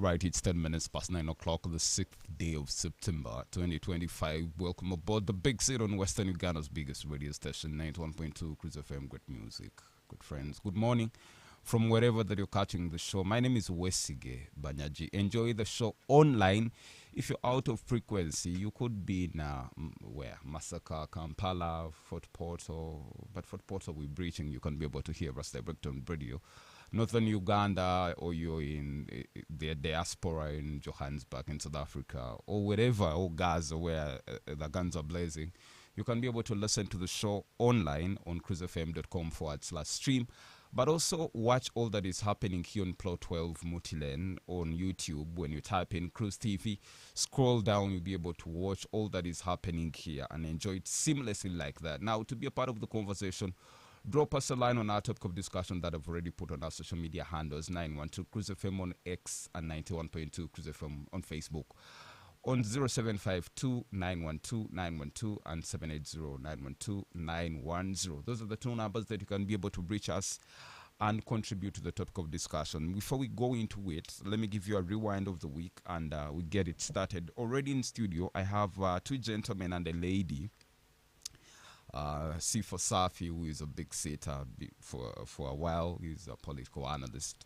Right, it's 10 minutes past 9 o'clock, the 6th day of September 2025. Welcome aboard the big seat on Western Uganda's biggest radio station, 91.2 Cruise FM. Great music, good friends. Good morning from wherever that you're catching the show. My name is Wesige Banyaji. Enjoy the show online. If you're out of frequency, you could be in where? Masaka, Kampala, Fort Portal. But Fort Portal, we're breaching. You can be able to hear us direct on radio. Northern Uganda, or you're in the diaspora in Johannesburg in South Africa, or wherever, or Gaza, where the guns are blazing, you can be able to listen to the show online on cruisefm.com/stream, but also watch all that is happening here on Plot 12 Multilane on YouTube. When you type in Cruise TV, scroll down, you'll be able to watch all that is happening here and enjoy it seamlessly like that. Now, to be a part of the conversation, drop us a line on our topic of discussion that I've already put on our social media handles, 912 Cruise FM on X and 91.2 Cruise FM on Facebook. On 0752 912 912 and 780 912 910. Those are the two numbers that you can be able to reach us and contribute to the topic of discussion. Before we go into it, let me give you a rewind of the week and we get it started. Already in studio, I have two gentlemen and a lady. Sifo Safi, who is a big sitter for a while, he's a political analyst.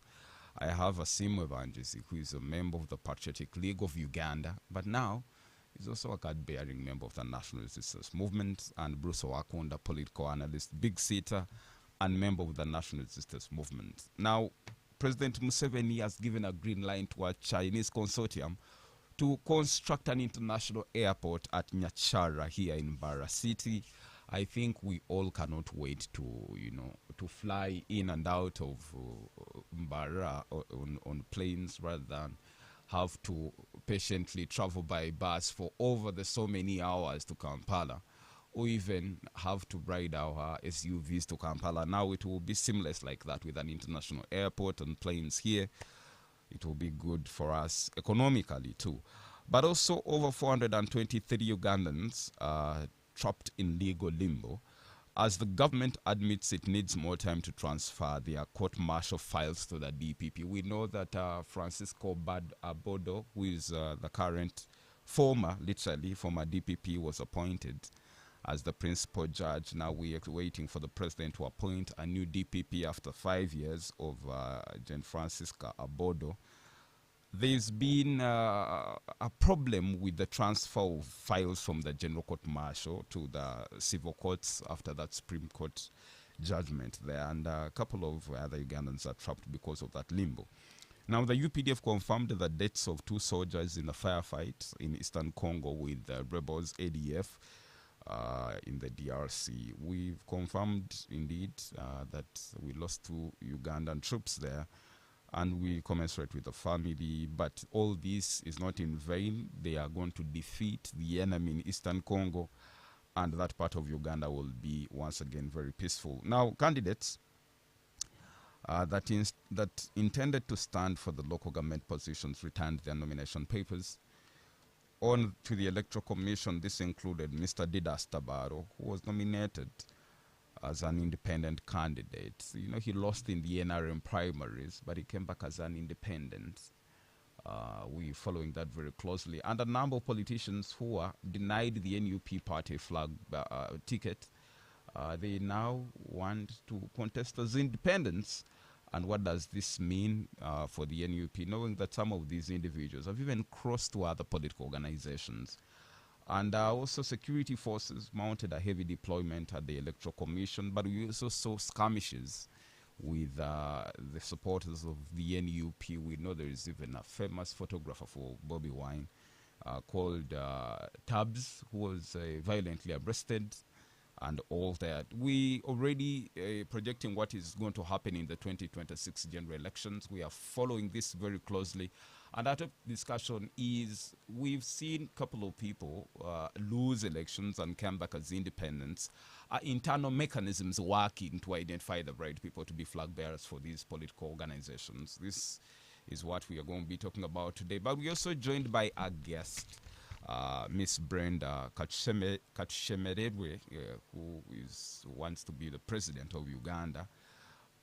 I have Asim Evangelisi, who is a member of the Patriotic League of Uganda, but now he's also a card-bearing member of the National Resistance Movement, and Bruce Owakunda, political analyst, big sitter, and member of the National Resistance Movement. Now, President Museveni has given a green line to a Chinese consortium to construct an international airport at Nyachara here in Bara City. I think we all cannot wait to fly in and out of Mbara on planes rather than have to patiently travel by bus for over so many hours to Kampala, or even have to ride our SUVs to Kampala. Now it will be seamless like that with an international airport and planes here. It will be good for us economically too. But also over 423 Ugandans trapped in legal limbo as the government admits it needs more time to transfer their court-martial files to the DPP. We know that Francisco Abodo, who is the current former DPP, was appointed as the principal judge. Now we are waiting for the president to appoint a new DPP after 5 years of Jean Francisco Abodo. There's been a problem with the transfer of files from the General Court Martial to the civil courts after that Supreme Court judgment there, and a couple of other Ugandans are trapped because of that limbo. Now, the UPDF confirmed the deaths of 2 soldiers in a firefight in eastern Congo with the rebels ADF in the DRC. We've confirmed indeed that we lost 2 Ugandan troops there, and we commensurate with the family, but all this is not in vain. They are going to defeat the enemy in eastern Congo, and that part of Uganda will be once again very peaceful. Now, candidates that intended to stand for the local government positions returned their nomination papers. On to the Electoral Commission, this included Mr. Didas Tabaro, who was nominated as an independent candidate. He lost in the NRM primaries, but he came back as an independent. We're following that very closely. And a number of politicians who are denied the NUP party flag ticket, they now want to contest as independents. And what does this mean for the NUP, knowing that some of these individuals have even crossed to other political organizations? And also security forces mounted a heavy deployment at the Electoral Commission, but we also saw skirmishes with the supporters of the NUP. We know there is even a famous photographer for Bobby Wine called Tubbs, who was violently arrested and all that. We already projecting what is going to happen in the 2026 general elections. We are following this very closely. And our discussion is, we've seen a couple of people lose elections and come back as independents. Internal mechanisms working to identify the right people to be flag bearers for these political organizations. This is what we are going to be talking about today. But we're also joined by our guest, Miss Brenda Katushemeredwe, who wants to be the president of Uganda,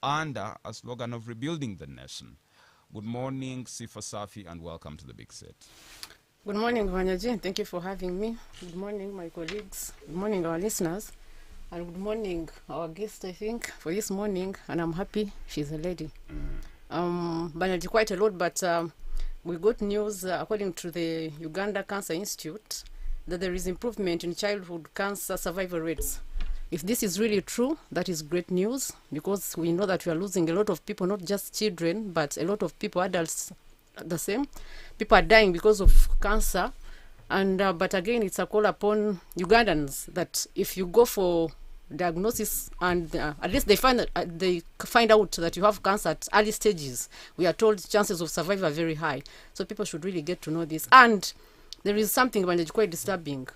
under a slogan of rebuilding the nation. Good morning, Sifa Safi, and welcome to the Big Set. Good morning, Vanyaji. Thank you for having me. Good morning, my colleagues. Good morning, our listeners. And good morning, our guest, I think, for this morning. And I'm happy she's a lady. Vanyaji, quite a lot, but we got news, according to the Uganda Cancer Institute, that there is improvement in childhood cancer survival rates. If this is really true, that is great news, because we know that we are losing a lot of people, not just children, but a lot of people, adults, the same. People are dying because of cancer. And but again, it's a call upon Ugandans that if you go for diagnosis and at least they find out that you have cancer at early stages, we are told chances of survival are very high. So people should really get to know this. And there is something quite disturbing.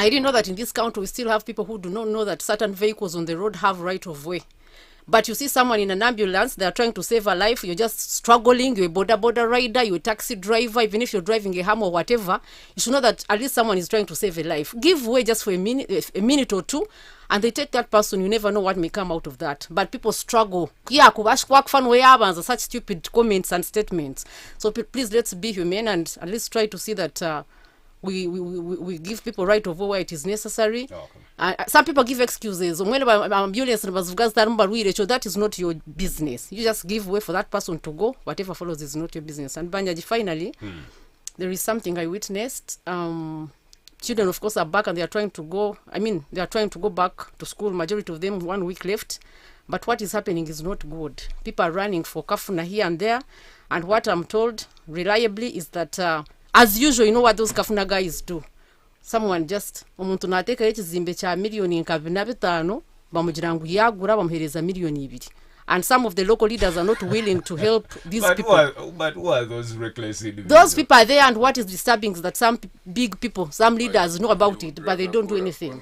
I didn't know that in this country we still have people who do not know that certain vehicles on the road have right of way. But you see someone in an ambulance, they are trying to save a life, you're just struggling, you're a border rider, you're a taxi driver, even if you're driving a Hummer or whatever, you should know that at least someone is trying to save a life. Give way just for a minute or two, and they take that person, you never know what may come out of that. But people struggle. Yeah, such stupid comments and statements. So please, let's be humane and at least try to see that we give people right of way where it is necessary. Some people give excuses. That is not your business. You just give way for that person to go. Whatever follows is not your business. And Banyaji, finally, there is something I witnessed. Children, of course, are back and they are trying to go. They are trying to go back to school. Majority of them 1 week left. But what is happening is not good. People are running for kafuna here and there. And what I'm told reliably is that as usual, you know what those kafuna guys do. Someone just omuntu nateka ekizimbe kya milioni nkabi na bitano bamugira ngu yagura bamuhereza milioni 2. And some of the local leaders are not willing to help these people. But who are those reckless individuals? Those people are there, and what is disturbing is that some big people, some leaders know about it, but they don't do anything.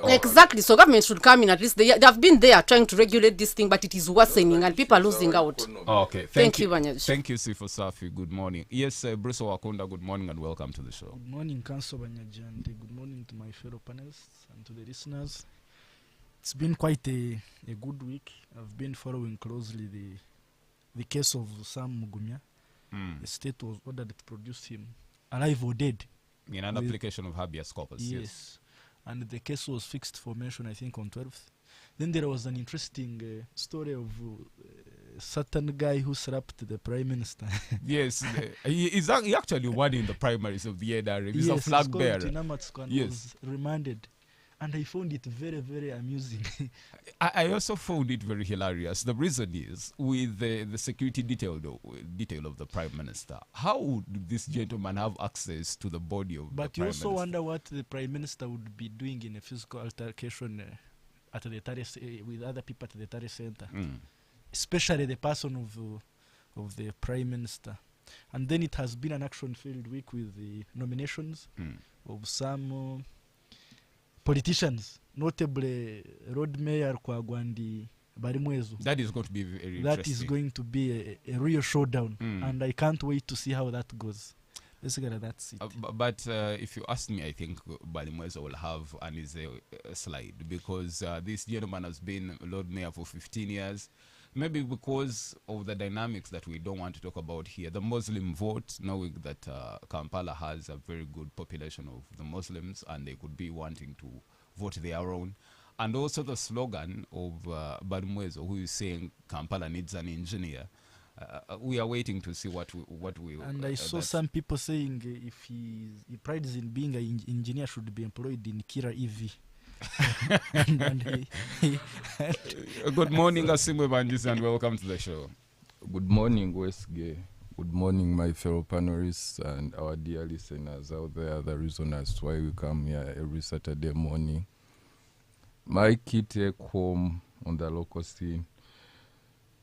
Exactly. So government should come in. At least they have been there trying to regulate this thing, but it is worsening, and people are losing out. Okay. Thank you, Vanyaji. Thank you, Sifo Safi. Good morning. Yes, Bruce Wakunda, good morning and welcome to the show. Good morning, Council Vanyaji, and good morning to my fellow panelists and to the listeners. It's been quite a good week. I've been following closely the case of Sam Mugumya. The state was ordered to produce him alive or dead. In an application of habeas corpus. Yes. And the case was fixed for mention, I think, on 12th. Then there was an interesting story of a certain guy who slapped the Prime Minister. Yes. He actually won in the primaries of the NRM. He's a flag bearer. Yes. Was remanded. And I found it very, very amusing. I also found it very hilarious. The reason is, with the security detail of the Prime Minister, how would this gentleman have access to the body of the Prime Minister? But you also wonder what the Prime Minister would be doing in a physical altercation at the with other people at the Tare Center. Especially the person of the Prime Minister. And then it has been an action-filled week with the nominations of some politicians, notably Road Mayor Kwagwandi Barimwezu. That is going to be very interesting. That is going to be a real showdown, and I can't wait to see how that goes. Basically, that's it. But if you ask me, I think Barimwezu will have an easy slide, because this gentleman has been Lord Mayor for 15 years. Maybe because of the dynamics that we don't want to talk about here. The Muslim vote, knowing that Kampala has a very good population of the Muslims and they could be wanting to vote their own. And also the slogan of Barimwezu, who is saying Kampala needs an engineer. We are waiting to see what we. And I saw some people saying if he prides in being an engineer, should be employed in Kira EV. Good morning, Asimwe Banjis, and welcome to the show. Good morning, Westgate. Good morning, my fellow panelists and our dear listeners out there. The reason as why we come here every Saturday morning. My key take home on the local scene.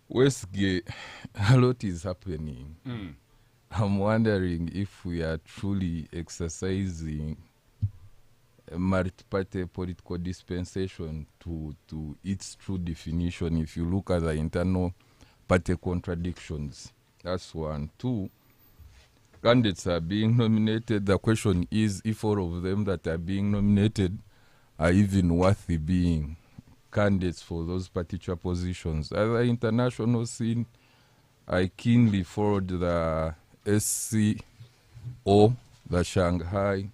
Westgate, a lot is happening. I'm wondering if we are truly exercising multi-party political dispensation to its true definition. If you look at the internal party contradictions, that's one. Two, candidates are being nominated. The question is if all of them that are being nominated are even worthy being candidates for those particular positions. At the international scene, I keenly followed the SCO, the Shanghai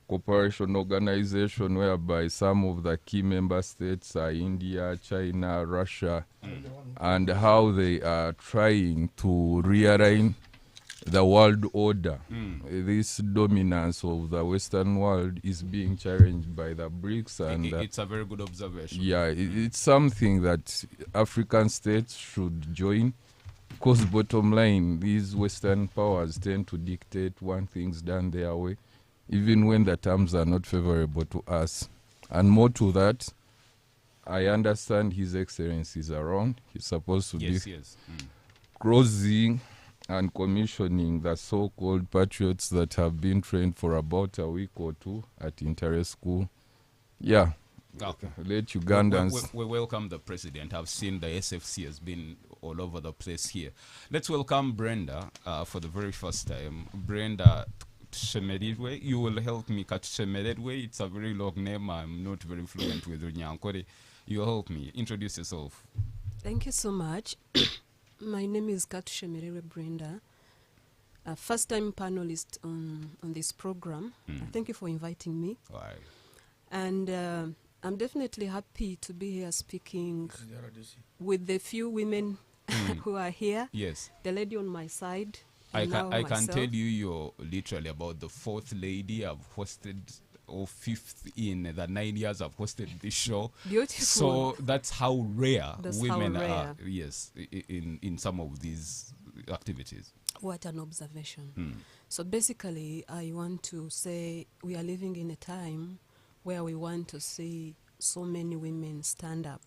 Cooperation Organization, whereby some of the key member states are India, China, Russia, and how they are trying to realign the world order. This dominance of the Western world is being challenged by the BRICS, and It's a very good observation. yeah, it's something that African states should join. Because bottom line, these Western powers tend to dictate when things done their way, even when the terms are not favorable to us. And more to that, I understand His Excellency is around. He's supposed to Yes, be yes. closing and commissioning the so-called patriots that have been trained for about a week or two at Inter School. Yeah, Okay. let Ugandans. We welcome the president. I've seen the SFC has been all over the place here. Let's welcome Brenda for the very first time. Brenda Shemeridwe, you will help me catch Shemeridwe. It's a very long name. I'm not very fluent with Runyankore. You'll help me. Introduce yourself. Thank you so much. My name is Katu Shemerewe Brenda, a first-time panelist on this program. Thank you for inviting me. All right. And I'm definitely happy to be here speaking with the few women who are here. Yes. The lady on my side. I and now can myself. tell you you're literally about the fourth lady I've hosted, or fifth in the 9 years I've hosted this show. Beautiful. So that's how rare That's women how are. rare. Yes, in some of these activities. What an observation. So basically, I want to say we are living in a time where we want to see so many women stand up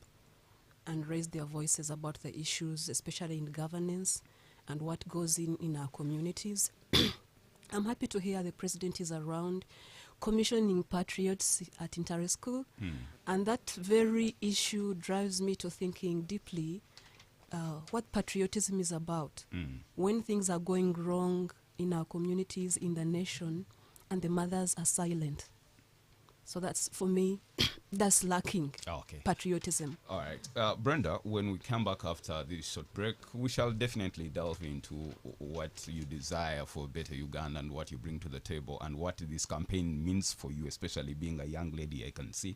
and raise their voices about the issues, especially in governance and what goes in our communities. I'm happy to hear the president is around commissioning patriots at Inter School. And that very issue drives me to thinking deeply what patriotism is about. When things are going wrong in our communities, in the nation, and the mothers are silent. So that's, for me, that's lacking Okay. patriotism. All right. Brenda, when we come back after this short break, we shall definitely delve into what you desire for better Uganda and what you bring to the table and what this campaign means for you, especially being a young lady, I can see.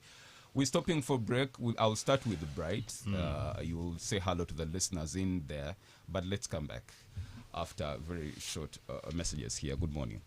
We're stopping for break. I'll start with Bright. You will say hello to the listeners in there, but let's come back after very short messages here. Good morning.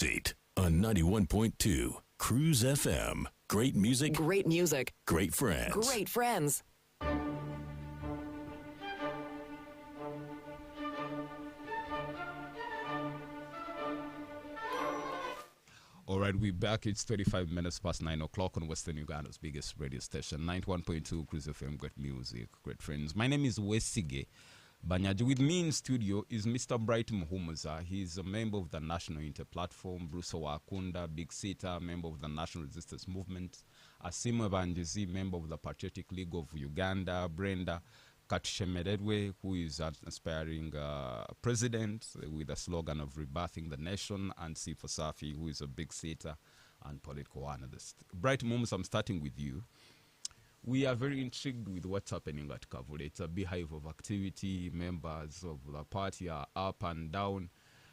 Seat on 91.2 Cruise FM. Great music, Great music. great friends. Great friends. All right, we're back. It's 35 minutes past 9 o'clock on Western Uganda's biggest radio station, 91.2 Cruise FM. Great music, great friends. My name is Wesige Banyaji. With me in studio is Mr. Bright Muhumuza. He's a member of the National Interplatform. Bruce Wakunda, Big Sita, member of the National Resistance Movement. Asimu Banjizi, member of the Patriotic League of Uganda. Brenda Katushemeredwe, who is an aspiring president with a slogan of rebirthing the nation, and Sifo Safi, who is a big seater and political analyst. Bright Mums, I'm starting with you. We are very intrigued with what's happening at Kavule. It's a beehive of activity. Members of the party are up and down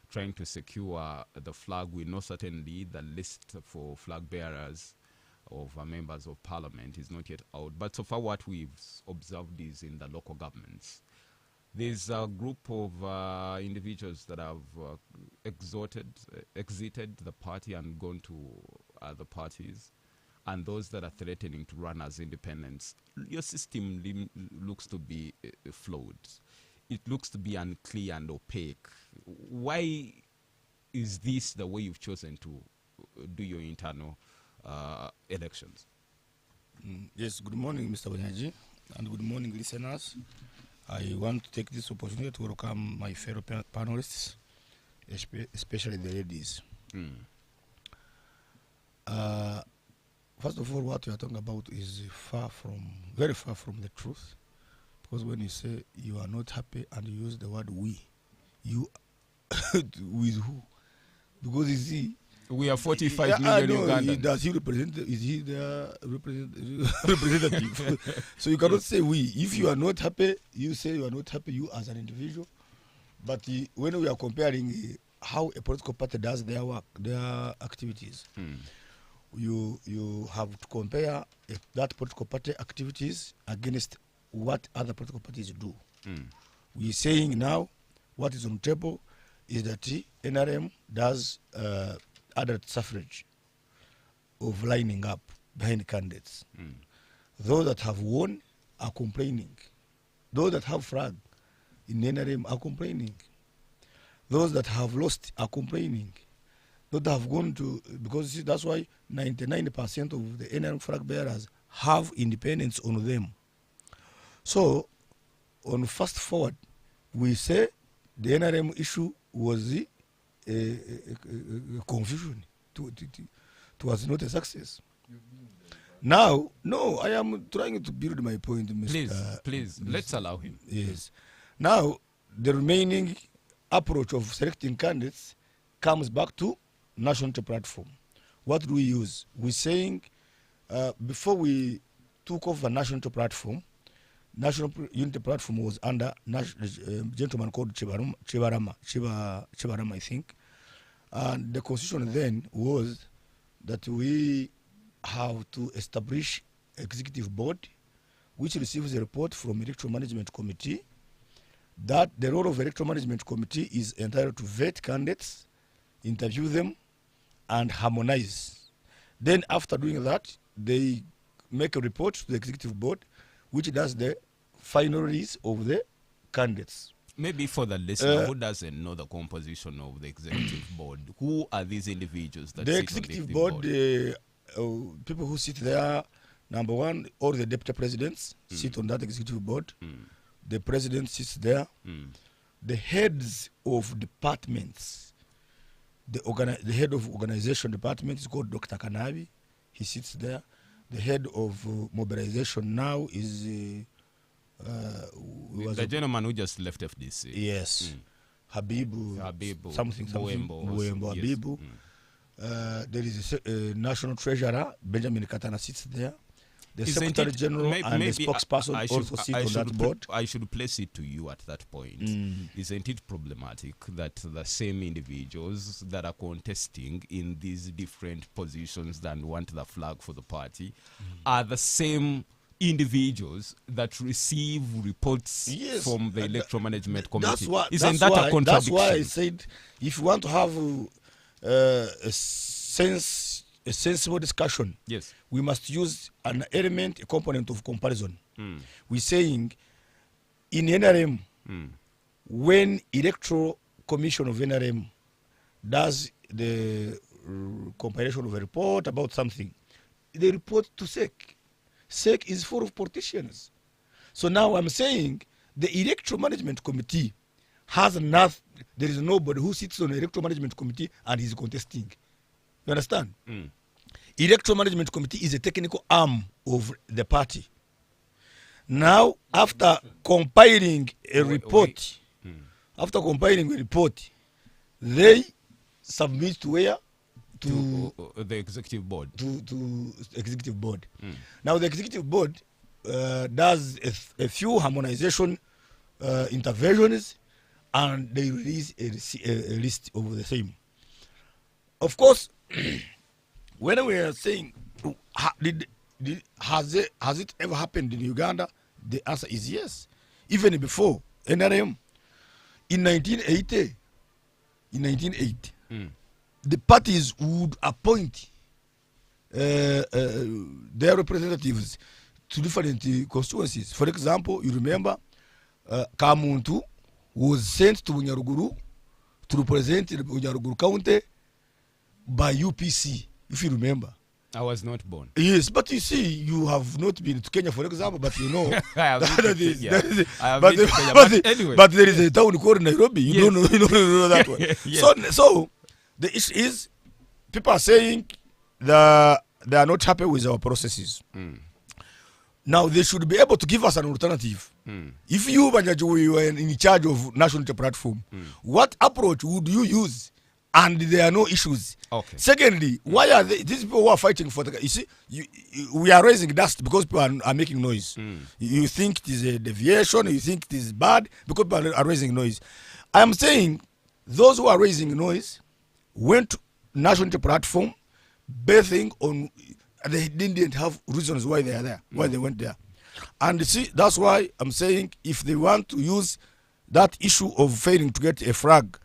trying to secure the flag. We know certainly the list for flag bearers of members of parliament is not yet out, but so far what we've observed is in the local governments. There's a group of individuals that have exited the party and gone to other parties, and those that are threatening to run as independents. Your system looks to be flawed. It looks to be unclear and opaque. Why is this the way you've chosen to do your internal elections? Yes, good morning, Mr. Banyaji, and good morning, listeners. I want to take this opportunity to welcome my fellow panelists, especially the ladies. First of all, what we are talking about is very far from the truth, because when you say you are not happy and you use the word we, you with who? Because you see, we are 45 million Ugandans. Does he represent? Is he their representative? So you cannot say we. If you are not happy, you say you are not happy, you as an individual. But when we are comparing how a political party does their work, their activities, you have to compare that political party activities against what other political parties do. We are saying now what is on the table is that NRM does adult suffrage of lining up behind candidates. Those that have won are complaining. Those that have flag in NRM are complaining. Those that have lost are complaining. Those that have gone to, because see, that's why 99% of the NRM flag bearers have independence on them. So, on fast forward, we say the NRM issue was confusion. It was not a success. Now, no, I am trying to build my point, Mr. Please, let's allow him. Yes. Now, the remaining approach of selecting candidates comes back to national platform. What do we use? We're saying before we took off the national platform, National Unity Platform was under a gentleman called Chibarama, I think. And the constitution then was that we have to establish executive board which receives a report from Electoral Management Committee, that the role of Electoral Management Committee is entitled to vet candidates, interview them, and harmonize. Then after doing that, they make a report to the executive board which does the final release of the candidates. Maybe for the listener who doesn't know the composition of the executive board, who are these individuals that the sit executive on the board? People who sit there, number one, all the deputy presidents sit on that executive board. The president sits there. The heads of departments, the head of organization department is called Dr. Kanabi. He sits there. The head of mobilization now is the gentleman who just left FDC. Yes. Habibu, something, Buembo yes. Habibu. There is a national treasurer, Benjamin Katana, sits there. The Secretary General and the spokesperson also sit on that board. I should place it to you at that point. Isn't it problematic that the same individuals that are contesting in these different positions that want the flag for the party are the same individuals that receive reports from the Electoral Management Committee? Isn't that a contradiction? That's why I said if you want to have a sensible discussion, Yes. we must use an element, a component of comparison. Mm. We're saying in NRM, Mm. when Electoral Commission of NRM does the compilation of a report about something, they report to SEC. SEC is full of politicians. So now I'm saying the Electoral Management Committee has enough. There is nobody who sits on the Electoral Management Committee and is contesting. You understand? Mm. Electoral Management Committee is a technical arm of the party. Now, after compiling a report, after compiling a report, they submit to where? To The executive board. to executive board. Mm. Now, the executive board does a few harmonization interventions, and they release a list of the same. Of course, when we are saying, has it ever happened in Uganda? The answer is yes. Even before NRM, in 1980, Mm. the parties would appoint their representatives to different constituencies. For example, you remember Kamuntu was sent to Bunyaruguru to represent the Bunyaruguru County by UPC, if you remember. I was not born. Yes, but you see, you have not been to Kenya, for example, but you know. I have been to Kenya. I have but, been to Kenya, but, but anyway. but there is a town called Nairobi. You Yes. don't know, you don't know that one. Yes. So the issue is, people are saying that they are not happy with our processes. Mm. Now they should be able to give us an alternative. Mm. If you, Banyajo, were in charge of national platform, what approach would you use? And there are no issues. Okay. Secondly, why are these people who are fighting for the? You see, we are raising dust because people are making noise. You think it is a deviation. You think it is bad because people are raising noise. I am saying those who are raising noise went to national platform, basing on they didn't have reasons why they are there, why they went there, and see that's why I'm saying if they want to use that issue of failing to get a flag.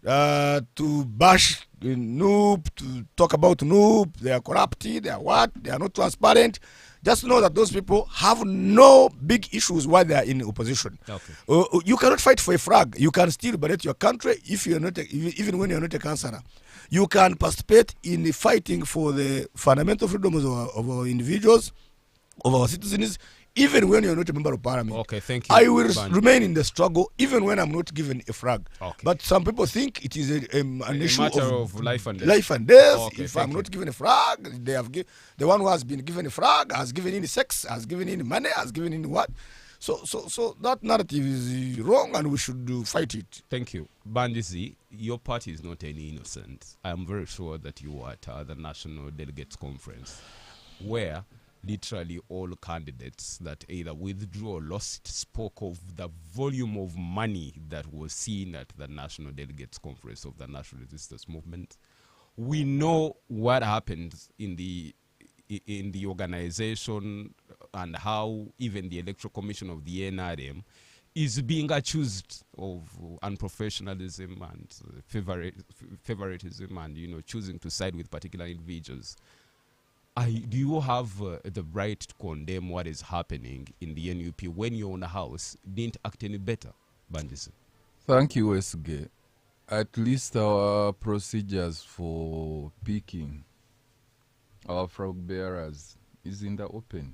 To bash Noob, to talk about Noob, they are corrupted, they are what, they are not transparent. Just know that those people have no big issues while they are in opposition. Okay. You cannot fight for a flag. You can still liberate your country if you are not, even when you are not a councillor. You can participate in fighting for the fundamental freedoms of our individuals, of our citizens, even when you're not a member of parliament. Okay, thank you. I will Banji. remain in the struggle even when I'm not given a flag. Okay. But some people think it is an issue matter of life and death. Life and death. Okay, if thank I'm you. not given a flag, they have the one who has been given a flag has given in sex, has given in money, has given in what. So that narrative is wrong, and we should fight it. Thank you. Bandizi, your party is not any innocent. I am very sure that you were at the National Delegates Conference, where literally all candidates that either withdrew or lost spoke of the volume of money that was seen at the National Delegates Conference of the National Resistance Movement. We know what happened in the organization and how even the Electoral Commission of the NRM is being accused of unprofessionalism and favoritism and choosing to side with particular individuals. Do you have the right to condemn what is happening in the NUP when your own house didn't act any better, Bandisi? Thank you, SG. At least our procedures for picking our flag bearers is in the open.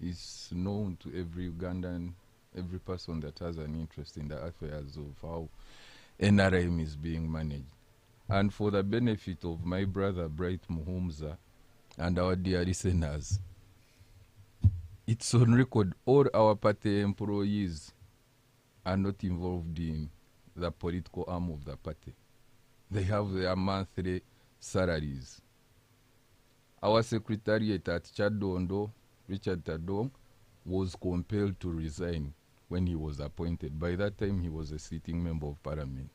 It's known to every Ugandan, every person that has an interest in the affairs of how NRM is being managed. And for the benefit of my brother Bright Muhumza and our dear listeners, it's on record all our party employees are not involved in the political arm of the party. They have their monthly salaries. Our secretariat at Chadondo, Richard Tadong, was compelled to resign when he was appointed. By that time, he was a sitting member of parliament.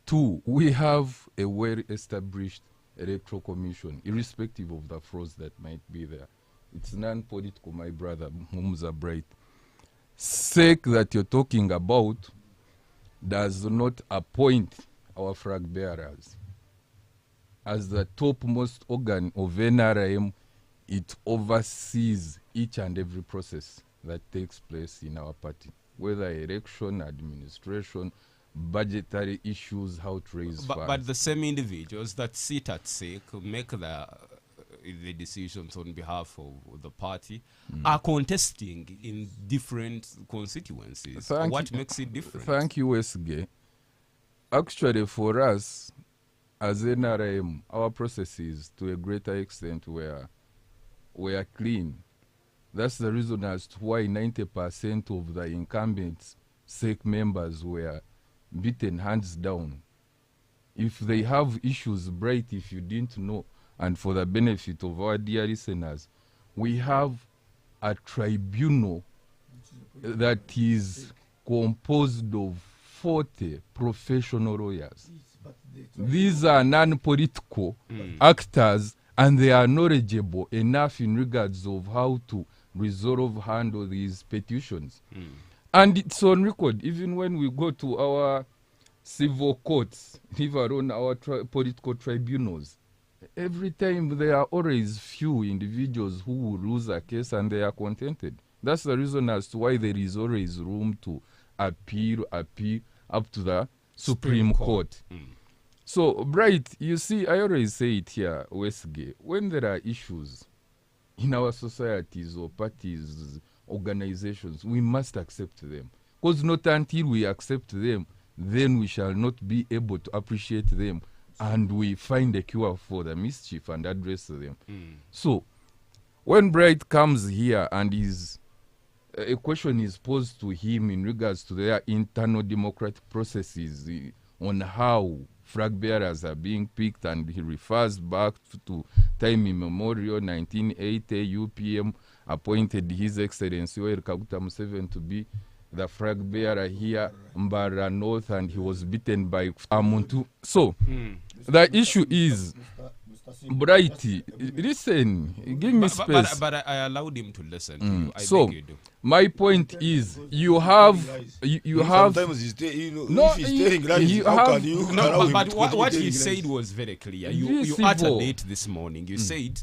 2, we have a well-established electoral commission, irrespective of the frauds that might be there. It's non-political, my brother, Mumza Bright. SEC that you're talking about does not appoint our flag bearers. as the topmost organ of NRM, it oversees each and every process that takes place in our party, whether election, administration, budgetary issues, how to raise funds. But the same individuals that sit at SEC make the decisions on behalf of the party are contesting in different constituencies. What makes it different? Thank you, Westgate. Actually, for us, as NRM, our processes to a greater extent were clean. That's the reason as to why 90% of the incumbent SEC members were beaten hands down. If they have issues, Bright, if you didn't know, and for the benefit of our dear listeners, we have a tribunal that is composed of 40 professional lawyers. These are non-political actors, and they are knowledgeable enough in regards of how to handle these petitions. And it's on record, even when we go to our civil courts, even on our political tribunals, every time there are always few individuals who will lose a case and they are contented. That's the reason as to why there is always room to appeal up to the Supreme Court. So, Bright, you see, I always say it here, Westgate, when there are issues in our societies or parties, organizations, we must accept them. Because not until we accept them, then we shall not be able to appreciate them and we find a cure for the mischief and address them. So, when Bright comes here and a question is posed to him in regards to their internal democratic processes on how flag bearers are being picked, and he refers back to time immemorial, 1980, UPM appointed His Excellency Yoweri Kaguta Museveni to be the flag bearer here, Mbara North, and he was beaten by Amuntu. So, the issue is, Brighty, listen, give me space. But I allowed him to listen to you. So, beg you do. My point is, you have... Sometimes he's if he's telling lies, how can you allow him But to what continue he telling said lies? was very clear. Be You civil. uttered it this morning. You said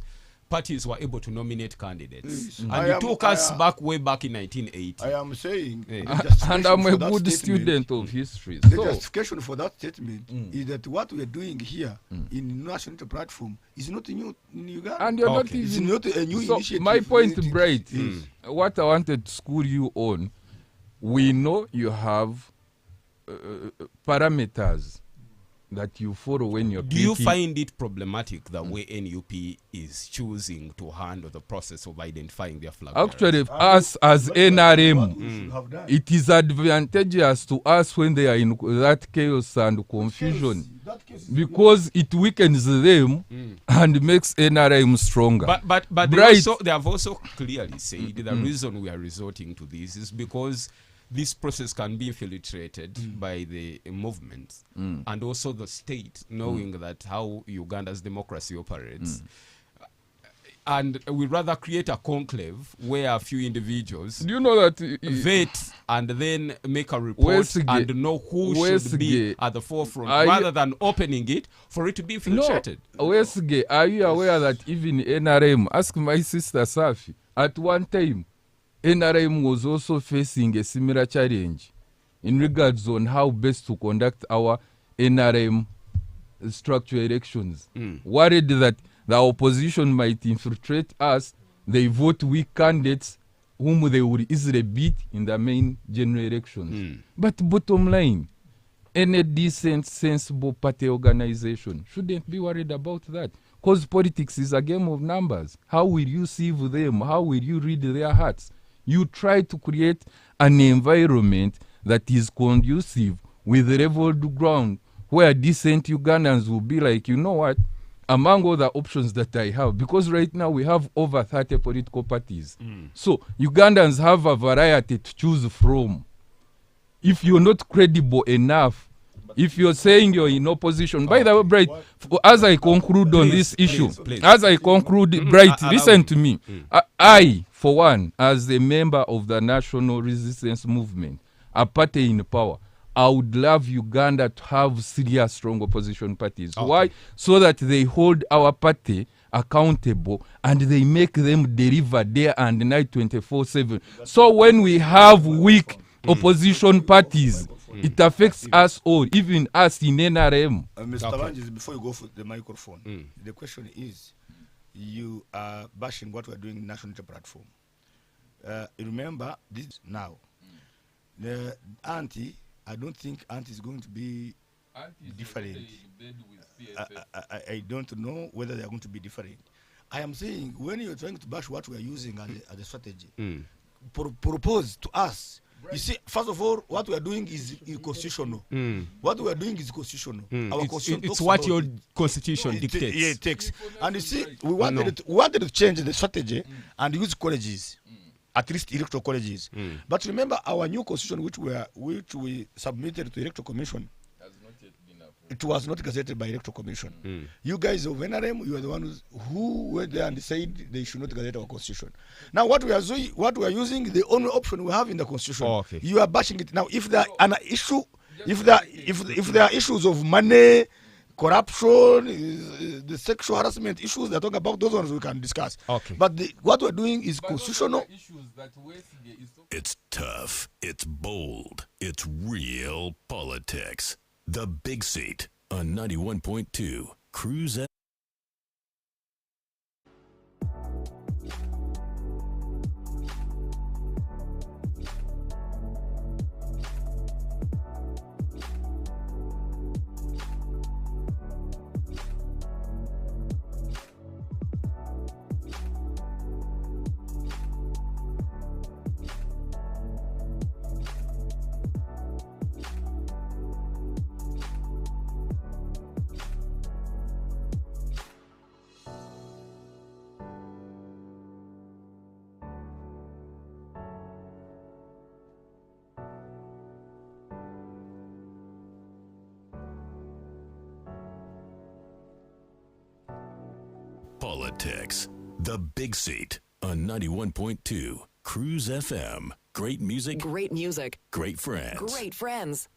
parties were able to nominate candidates. And I you took us way back in 1980. I am saying, Yeah. the justification And I'm for a that good statement- student of history. The So, justification for that statement is that what we are doing here in national platform is not new in Uganda. and you're not Okay. It's even... not a new So, initiative. my point, It is- Bright, is- what I wanted to school you on, we know you have parameters that you follow when you're Do you picking- find it problematic the way NUP is choosing to handle the process of identifying their flag bearers? Actually, us as NRM, What we should have done. it is advantageous to us when they are in that chaos and confusion, That case is- because it weakens them and makes NRM stronger. But Bright. they have also clearly said the reason we are resorting to this is because this process can be infiltrated by the movement and also the state, knowing that how Uganda's democracy operates. And we rather create a conclave where a few individuals Do you know that vet and then make a report Westgate- and know who should be Westgate, at the forefront are you- rather than opening it for it to be infiltrated. No, Westgate, are you aware that even NRM, ask my sister Safi, at one time, NRM was also facing a similar challenge in regards on how best to conduct our NRM structure elections. Worried that the opposition might infiltrate us, they vote weak candidates whom they would easily beat in the main general elections. But bottom line, any decent, sensible party organization shouldn't be worried about that. Because politics is a game of numbers. How will you sieve them? How will you read their hearts? You try to create an environment that is conducive with leveled ground where decent Ugandans will be like, you know what, among all the options that I have, because right now we have over 30 political parties. So Ugandans have a variety to choose from. If you're not credible enough, if you're saying you're in opposition, by the way, Bright, as I conclude on this issue, please. as I conclude, Bright, Allow listen me. to me. I, for one, as a member of the National Resistance Movement, a party in power, I would love Uganda to have serious, strong opposition parties. Okay. Why? So that they hold our party accountable and they make them deliver day and night 24/7. So when we have weak opposition parties, it affects us all, even us in NRM. Mr. Okay. Wanjis, before you go for the microphone, the question is, you are bashing what we are doing in national platform. Remember this now. The anti, I don't think anti is going to be different. I don't know whether they are going to be different. I am saying when you're trying to bash what we are using as a strategy, propose to us. You see, first of all, what we are doing is constitutional. What we are doing is constitutional. Our constitution It's talks what about your it. constitution Yeah, dictates. it takes. And you see, we wanted to change the strategy and use colleges, at least electoral colleges. But remember, our new constitution, which we submitted to electoral commission, it was not gazetted by electoral commission. You guys of NRM, you are the ones who went there and said they should not gazette our constitution. Now, what we are using, the only option we have in the constitution. Oh, okay. You are bashing it now. If there are an issue, if there are issues of money, corruption, the sexual harassment issues, they're talking about those ones we can discuss. Okay. But what we're doing is constitutional. It's tough. It's bold. It's real politics. The Big Seat on 91.2 Cruise FM. Politics. The Big Seat on 91.2 Cruise FM. Great music, Great music. great friends. Great friends.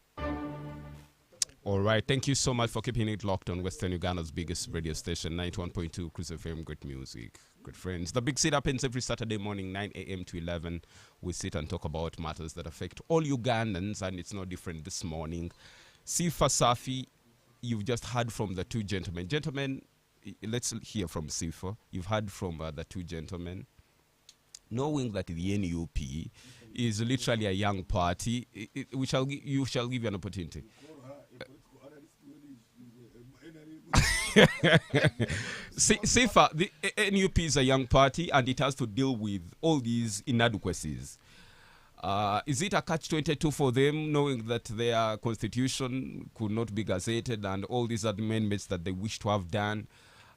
All right. Thank you so much for keeping it locked on Western Uganda's biggest radio station, 91.2 Cruise FM. Great music, good friends. The Big Seat happens every Saturday morning, 9 a.m. to 11. We sit and talk about matters that affect all Ugandans, and it's no different this morning. Sifa Safi, you've just heard from the two gentlemen. Gentlemen, let's hear from Sifa. You've heard from the two gentlemen. Knowing that the NUP is literally a young party, you shall give you an opportunity. Sifa, the NUP is a young party and it has to deal with all these inadequacies. Is it a catch-22 for them, knowing that their constitution could not be gazetted and all these amendments that they wish to have done?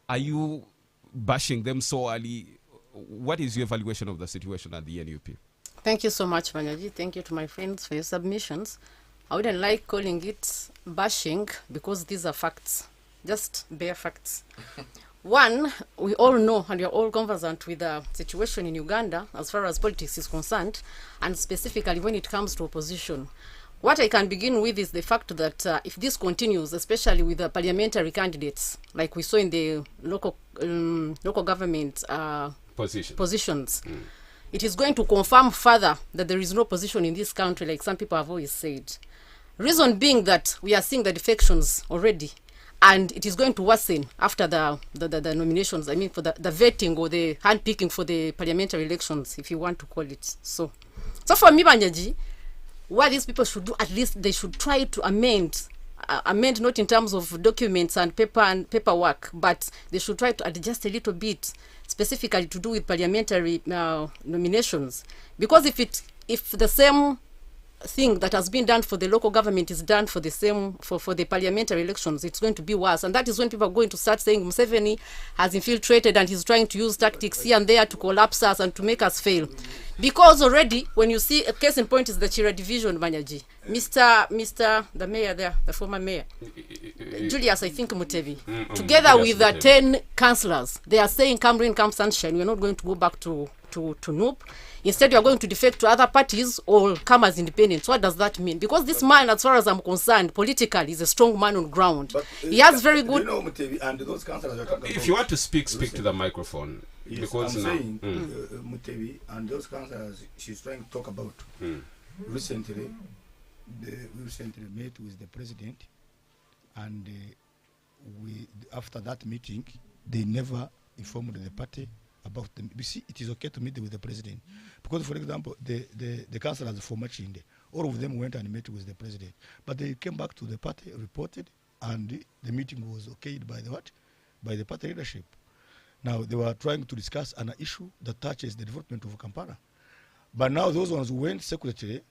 Are you bashing them so early? What is your evaluation of the situation at the NUP? Thank you so much, Vanyaji. Thank you to my friends for your submissions. I wouldn't like calling it bashing because these are facts, just bare facts. One, we all know and we are all conversant with the situation in Uganda as far as politics is concerned, and specifically when it comes to opposition. What I can begin with is the fact that if this continues, especially with the parliamentary candidates, like we saw in the local government positions, it is going to confirm further that there is no position in this country, like some people have always said. Reason being that we are seeing the defections already, and it is going to worsen after the nominations, I mean for the vetting or the handpicking for the parliamentary elections, if you want to call it so. So for me, Banyaji, what these people should do, at least they should try to amend not in terms of documents and paperwork, but they should try to adjust a little bit, specifically to do with parliamentary nominations. Because if the same thing that has been done for the local government is done for the same for the parliamentary elections, it's going to be worse. And that is when people are going to start saying Museveni has infiltrated and he's trying to use tactics here and there to collapse us and to make us fail. Because already, when you see, a case in point is the Chira division, Banyaji. Mr. the mayor there, the former mayor, Julius, I think, Mutebi, together with the 10 councillors, they are saying, come rain, come sunshine, we're not going to go back to to NUP. Instead, you are going to defect to other parties or come as independents. What does that mean? Because this man, as far as I'm concerned, politically, is a strong man on ground. But, he has very good... You know, Mutebi, and those councillors are talking If about, you want to speak to the microphone. yes, Because I'm now, saying, Mutebi, and those councillors she's trying to talk about, recently, we recently met with the president, and after that meeting, they never informed the party about them. You see, it is okay to meet with the president, because, for example, the councillors for Machinde, all of them went and met with the president, but they came back to the party, reported, and the meeting was okayed by the what? By the party leadership. Now, they were trying to discuss an issue that touches the development of Kampala. But now those ones who went secretary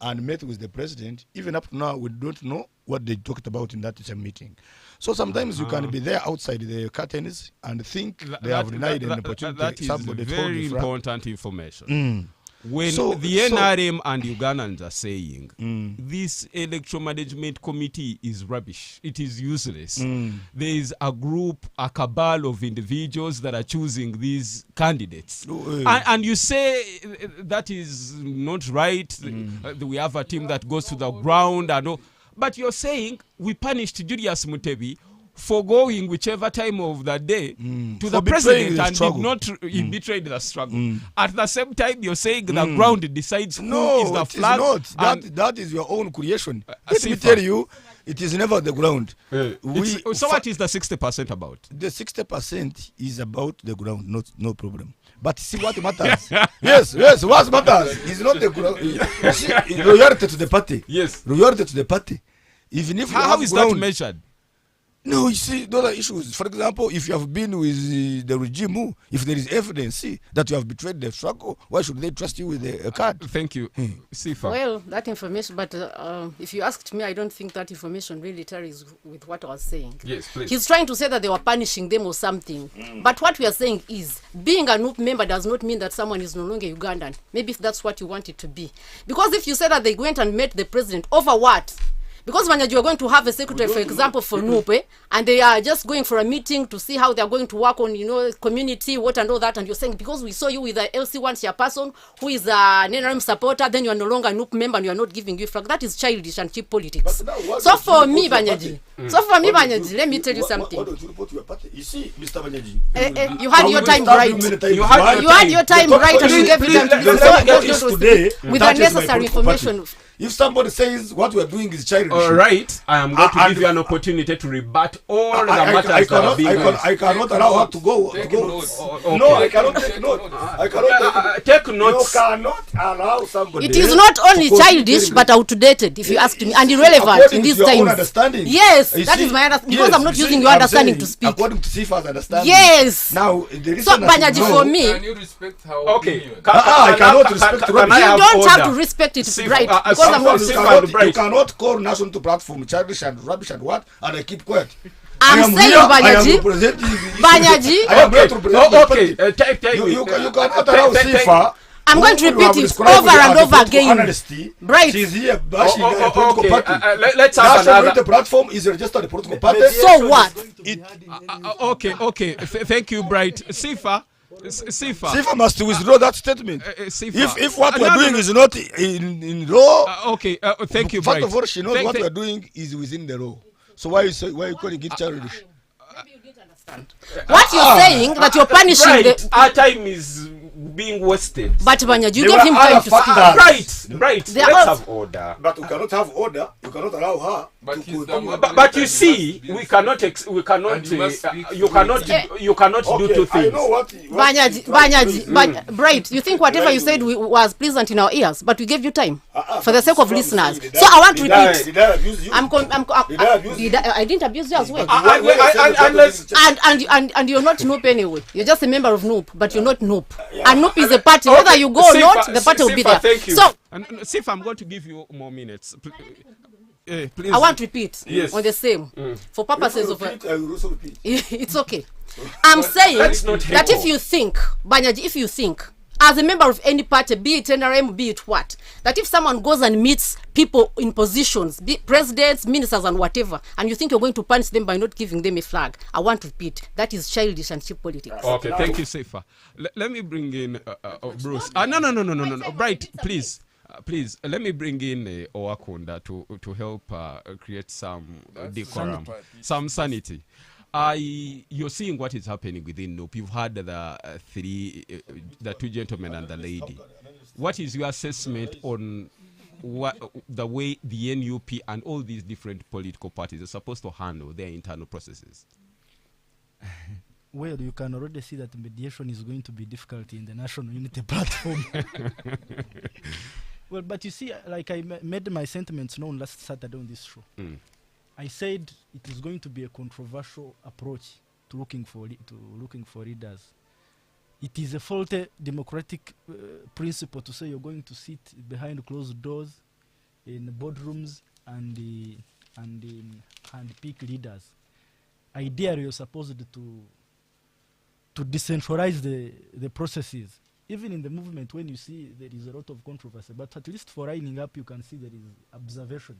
and met with the president, even up to now, we don't know what they talked about in that same meeting. So sometimes you can be there outside the curtains and think they have denied an opportunity. That is somebody told very you, Frank. important information. When So- the so- NRM and Ugandans are saying this electoral management committee is rubbish, it is useless. There is a group, a cabal of individuals that are choosing these candidates. And you say that is not right. We have a team that goes to the ground and all. But you're saying we punished Julius Mutebi for going whichever time of the day to the For betraying president the and struggle. did not he betrayed the struggle. At the same time, you're saying the ground decides who No, is the it is flag. not. and- That is your own creation. Let me Sifa. tell you, it is never the ground. so what is the 60% about? The 60% is about the ground, no problem. But see what matters. yes, what matters is not the ground. You see, loyalty to the party. Yes. Loyalty to the party. Even if you How have is ground, that measured? No, you see, those are issues. For example, if you have been with the regime, if there is evidence that you have betrayed the struggle, why should they trust you with a card? Thank you. Sifa. Well, that information, but if you asked me, I don't think that information really tallies with what I was saying. Yes, please. He's trying to say that they were punishing them or something. But what we are saying is, being a NUP member does not mean that someone is no longer Ugandan. Maybe if that's what you want it to be. Because if you say that they went and met the president, over what? Because when you are going to have a secretary, for example, for NUP, and they are just going for a meeting to see how they are going to work on, community, what and all that, and you're saying, because we saw you with a LC1 chairperson who is an NRM supporter, then you are no longer a NUP member and you are not giving you flag. That is childish and cheap politics. But now, why So don't you for report me, your Banyaji, party? let me tell you Why something. don't you report your party? You see, Mr. Banyaji. You had your time right. You had your time right and you gave it time to do so. Today With the necessary information. If somebody says what we are doing is childish, All right, I am going to And- give you an opportunity to rebut all the I matters that are being raised. cannot allow her to go. Take go. notes. No, I cannot take note. I cannot Take You notes. cannot allow somebody. It is not only to childish continue. but outdated, if you ask me, and irrelevant According in to these your own times. understanding. Yes, You that see, is my understanding. yes, Because I'm not you using see, your I'm understanding saying, to speak. According to Sifa's understanding. Yes. Now, the So, reason I should Banyaji, know- for me, Can you respect her Okay. opinion? I cannot respect can rubbish. I you have don't have order? to respect it, Sifa, right? Because Sifa, I'm not. You Sifa cannot, and Bright. you cannot call national to platform childish and rubbish and what, and I keep quiet. I'm I am saying, here, I am Banyaji, representing the issue. Banyaji. I am here to represent the Okay. party. Take You cannot allow Sifa. I'm going to who you have repeat it described over and as a over political again. honesty. Right. She's here bashing a political Okay. party. Let's have National another. Unity Platform is registered a political party. So what? Okay. Thank you, Bright. Sifa. Sifa must withdraw that statement. Sifa. If what we No, are no, doing no. is not in law, Okay. Thank you, first Bright. of all, she knows Thank- what we are thank- doing is within the law. So why you calling it childish? What you're saying that you're punishing Right. the. Our time is being wasted. But Banyaji, you There gave him were time other to speak. factors. Right. They are Let's all- have order. But we cannot have order. You cannot allow her. But to he's the continue. one- But you see, we cannot. And you must speak You cannot. fluently. You cannot do two I things. know what. Banyaji, Bright, you think whatever you said was pleasant in our ears, but we gave you time for the sake of listeners. So I want to repeat. Did I abuse you? Did I abuse you? I didn't abuse you as well. Unless And you're not NUP anyway. You're just a member of NUP, but you're not NUP. And NUP is a party. Whether you go or Sifa, not, the party will be Sifa, there. Thank you. So See if I'm going to give you more minutes. Please. I want to repeat Yes. on the same for purposes of. I will also repeat. It's okay. I'm saying That's not that hateful. if you think, Banyaji, if you think as a member of any party, be it NRM, be it what, that if someone goes and meets people in positions, be presidents, ministers, and whatever, and you think you're going to punish them by not giving them a flag, I want to repeat, that is childish and cheap politics. Okay, thank you, Seifa. Let me bring in Bruce. No. Bright, please. Please, let me bring in Owakunda to help create some decorum, some sanity. You're seeing what is happening within NUP. You've had the two gentlemen and the lady. What is your assessment on the way the NUP and all these different political parties are supposed to handle their internal processes? Well, you can already see that mediation is going to be difficult in the National Unity Platform. Well, but you see, like I made my sentiments known last Saturday on this show. I said it is going to be a controversial approach to looking for leaders. It is a faulty democratic principle to say you're going to sit behind closed doors in boardrooms and pick leaders. Ideally, you're supposed to decentralize the processes. Even in the movement, when you see there is a lot of controversy, but at least for lining up, you can see there is observation.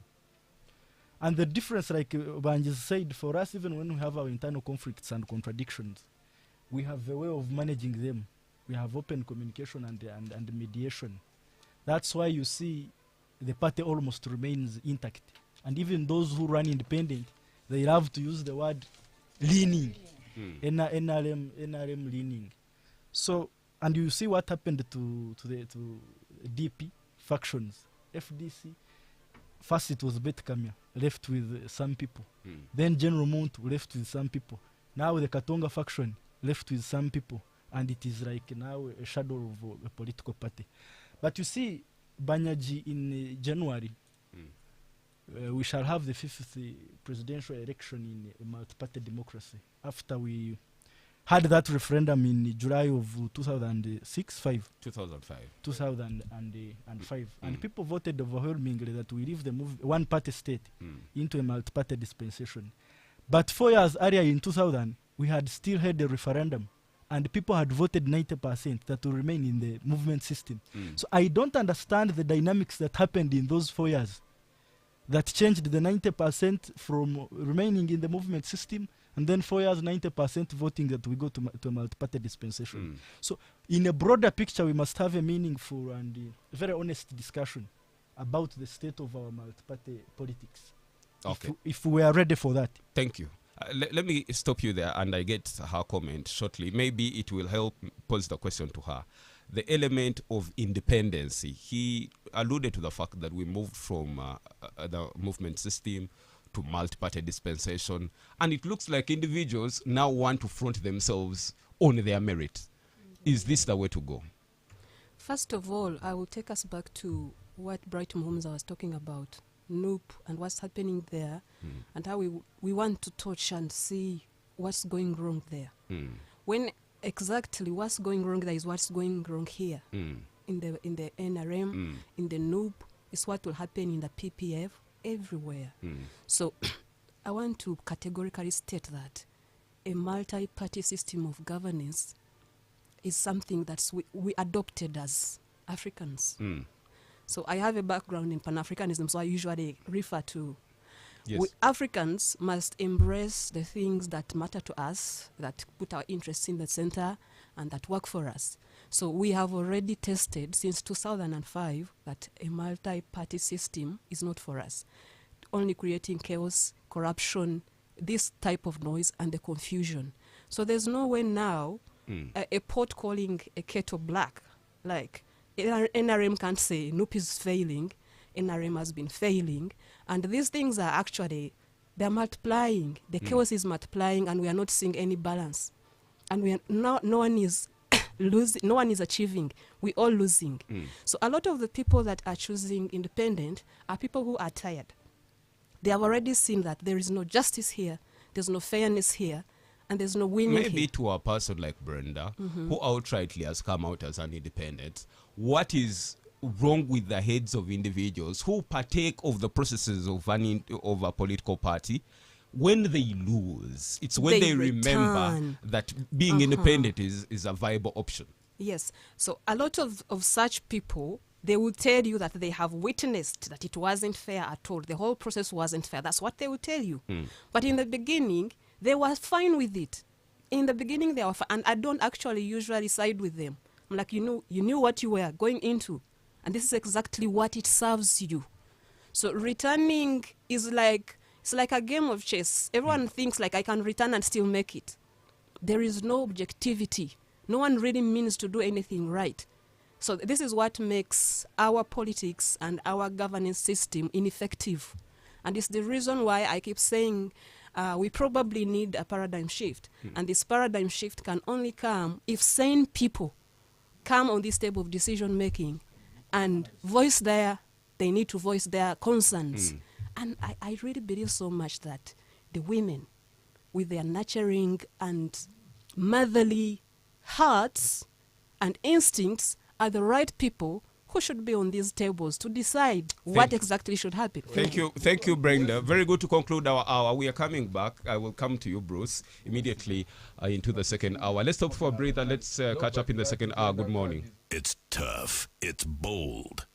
And the difference, like Banjis said, for us, even when we have our internal conflicts and contradictions, we have a way of managing them. We have open communication and mediation. That's why you see the party almost remains intact. And even those who run independent, they love to use the word leaning, NRM leaning. So, and you see what happened to DP factions. FDC, first it was Bet Kamya, left with some people. Then General Mount left with some people. Now the Katonga faction left with some people. And it is like now a shadow of a political party. But you see, Banyaji in January, we shall have the 5th presidential election in a multi-party democracy. After we had that referendum in July of 2005. And people voted overwhelmingly that we leave the one-party state into a multi-party dispensation. But 4 years earlier in 2000, we had still had a referendum, and people had voted 90% that will remain in the movement system. So I don't understand the dynamics that happened in those 4 years that changed the 90% from remaining in the movement system, and then 4 years, 90% voting that we go to a multi-party dispensation. So in a broader picture, we must have a meaningful and very honest discussion about the state of our multi-party politics. Okay. If we are ready for that. Thank you. Let me stop you there, and I get her comment shortly. Maybe it will help pose the question to her. The element of independency. He alluded to the fact that we moved from the movement system to multi-party dispensation, and it looks like individuals now want to front themselves on their merit. Is this the way to go? First of all, I will take us back to what Bright Muhumza was talking about, NUP and what's happening there, and how we want to touch and see what's going wrong there. When exactly what's going wrong there is what's going wrong here. In the NRM, in the NUP, is what will happen in the PPF, everywhere. So I want to categorically state that a multi-party system of governance is something that we adopted as Africans. So I have a background in Pan-Africanism, so I usually refer to we Africans must embrace the things that matter to us, that put our interests in the center, and that work for us. So we have already tested since 2005 that a multi-party system is not for us, only creating chaos, corruption, this type of noise, and the confusion. So there's no way now a pot calling a kettle black. Like NRM can't say NUP is failing, NRM has been failing, and these things are actually, they're multiplying. The chaos is multiplying, and we are not seeing any balance. And we are no one is losing, no one is achieving. We're all losing. So a lot of the people that are choosing independent are people who are tired. They have already seen that there is no justice here, there's no fairness here, and there's no winning Maybe here. to a person like Brenda, who outrightly has come out as an independent, what is wrong with the heads of individuals who partake of the processes of a political party? When they lose, it's when they remember that being independent is a viable option. Yes. So a lot of such people, they will tell you that they have witnessed that it wasn't fair at all. The whole process wasn't fair. That's what they will tell you. But in the beginning, they were fine with it. In the beginning, they were fine. And I don't actually usually side with them. I'm like, you knew what you were going into. And this is exactly what it serves you. So returning is like, it's like a game of chess. Everyone thinks like I can return and still make it. There is no objectivity. No one really means to do anything right. So this is what makes our politics and our governance system ineffective. And it's the reason why I keep saying we probably need a paradigm shift. And this paradigm shift can only come if sane people come on this table of decision making and they need to voice their concerns. And I really believe so much that the women, with their nurturing and motherly hearts and instincts, are the right people who should be on these tables to decide what exactly should happen. Thank you, Brenda. Very good to conclude our hour. We are coming back. I will come to you, Bruce, immediately into the second hour. Let's stop for a breather. Let's catch up in the second hour. Good morning. It's tough. It's bold.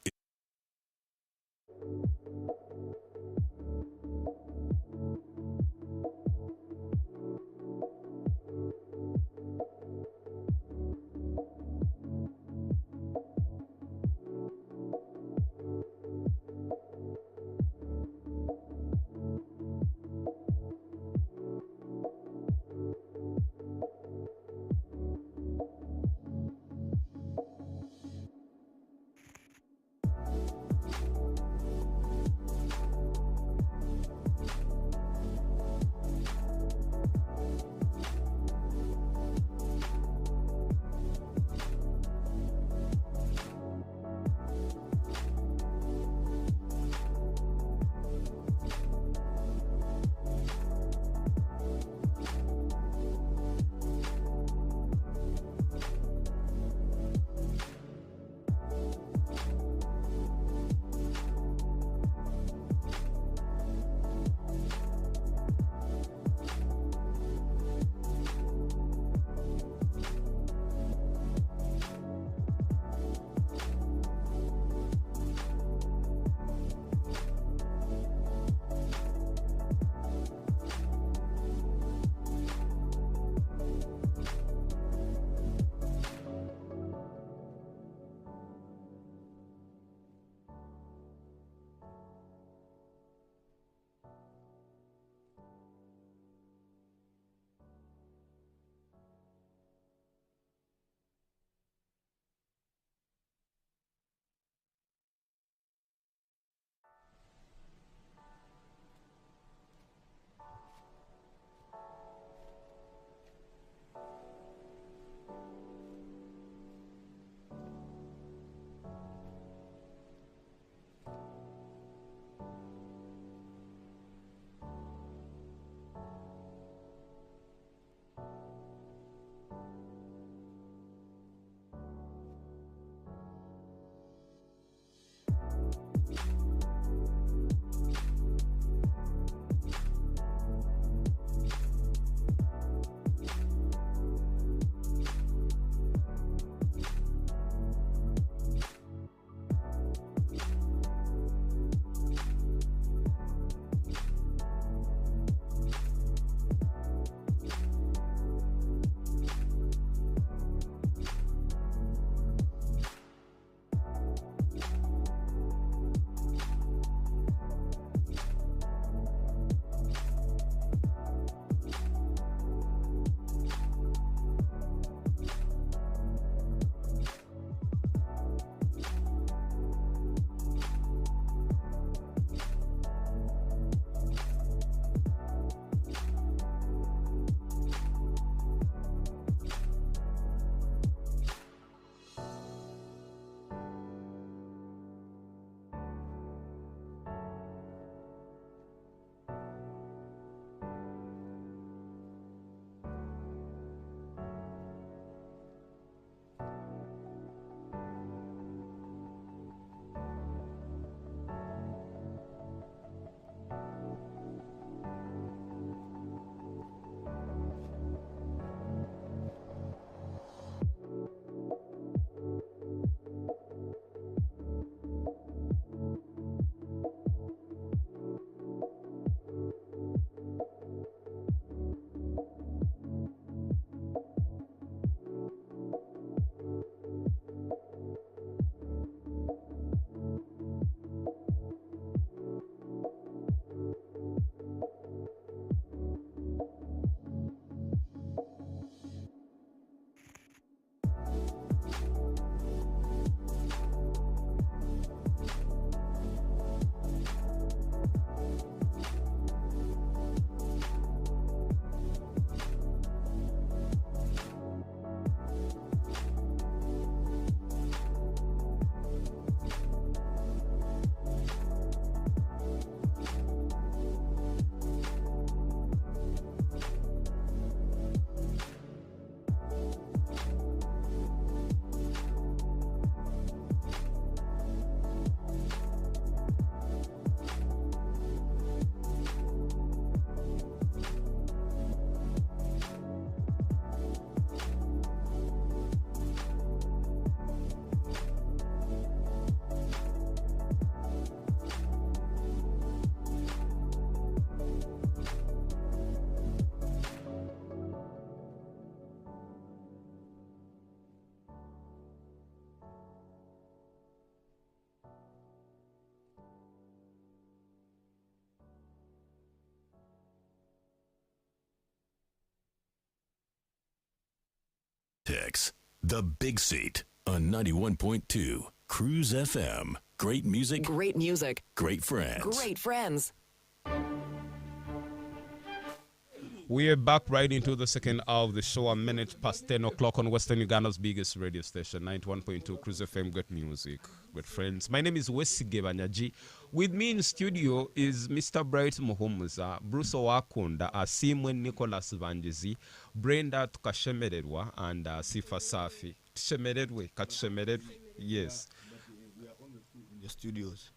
Politics. The Big Seat on 91.2 Cruise FM. Great music, Great music. great friends. Great friends. We are back right into the second hour of the show, a minute past 10 o'clock on Western Uganda's biggest radio station, 91.2 Cruise FM. Great music, great friends. My name is Wesige Banyaji. With me in studio is Mr. Bright Muhumuza, Bruce Owakunda, Asimwe Nicholas Vanjezi, Brenda Tukashemererwa, and Sifa Safi. Tushemererwe, Katushemererwe. Yes. We are on the studios.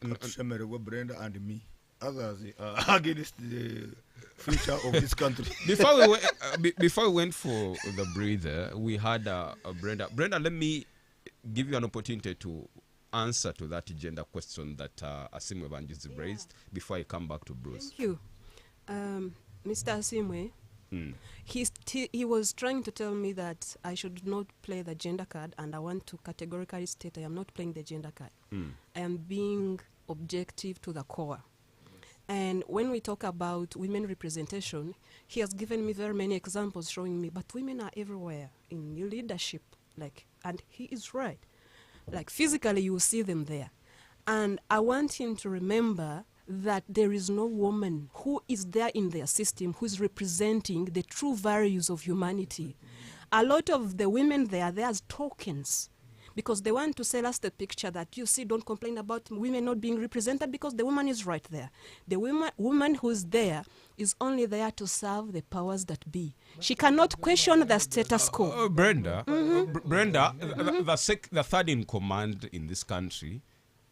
Shemerewa, Brenda, and me. Others against the future of this country. Before we went for the breather, we had Brenda. Brenda, let me give you an opportunity to answer to that gender question that Asimwe Vanjezi raised before I come back to Bruce. Thank you. Mr. Asimwe, he was trying to tell me that I should not play the gender card, and I want to categorically state I am not playing the gender card. I am being objective to the core. And when we talk about women representation, he has given me very many examples showing me, but women are everywhere in leadership, and he is right. Like physically, you will see them there. And I want him to remember that there is no woman who is there in their system who is representing the true values of humanity. A lot of the women there are there as tokens, because they want to sell us the picture that, you see, don't complain about women not being represented because the woman is right there. The woman who is there is only there to serve the powers that be. She cannot question the status quo. Brenda, Brenda, the third in command in this country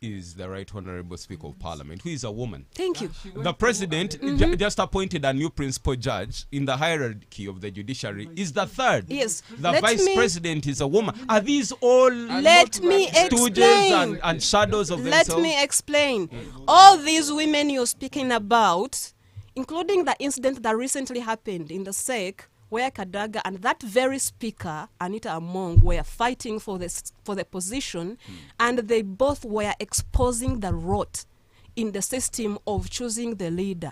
is the Right Honorable Speaker of Parliament, who is a woman. Thank you. The President just appointed a new principal judge in the hierarchy of the judiciary, is the third. Yes. The Vice President is a woman. Are these all Let me explain. and shadows of Let themselves? me explain. All these women you're speaking about, including the incident that recently happened in the SEC, where Kadaga and that very speaker, Anita Among, were fighting for the position, and they both were exposing the rot in the system of choosing the leader.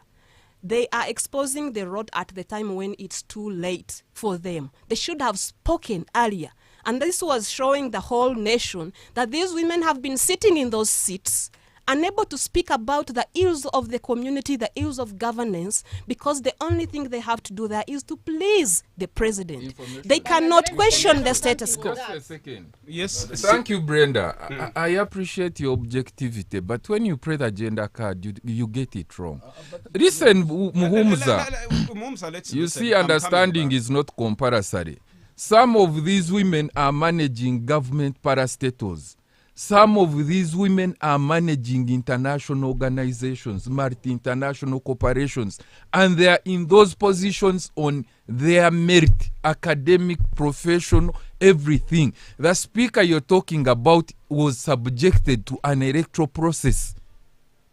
They are exposing the rot at the time when it's too late for them. They should have spoken earlier. And this was showing the whole nation that these women have been sitting in those seats, unable to speak about the ills of the community, the ills of governance, because the only thing they have to do there is to please the president. They cannot question the status quo. Just a second. Yes. Thank you, Brenda. I appreciate your objectivity, but when you play the gender card, you get it wrong. Listen, Muhumuza, you see, understanding is not compulsory. Some of these women are managing government parastatals. Some of these women are managing international organizations, multi-international corporations, and they are in those positions on their merit, academic, professional, everything. The speaker you're talking about was subjected to an electoral process.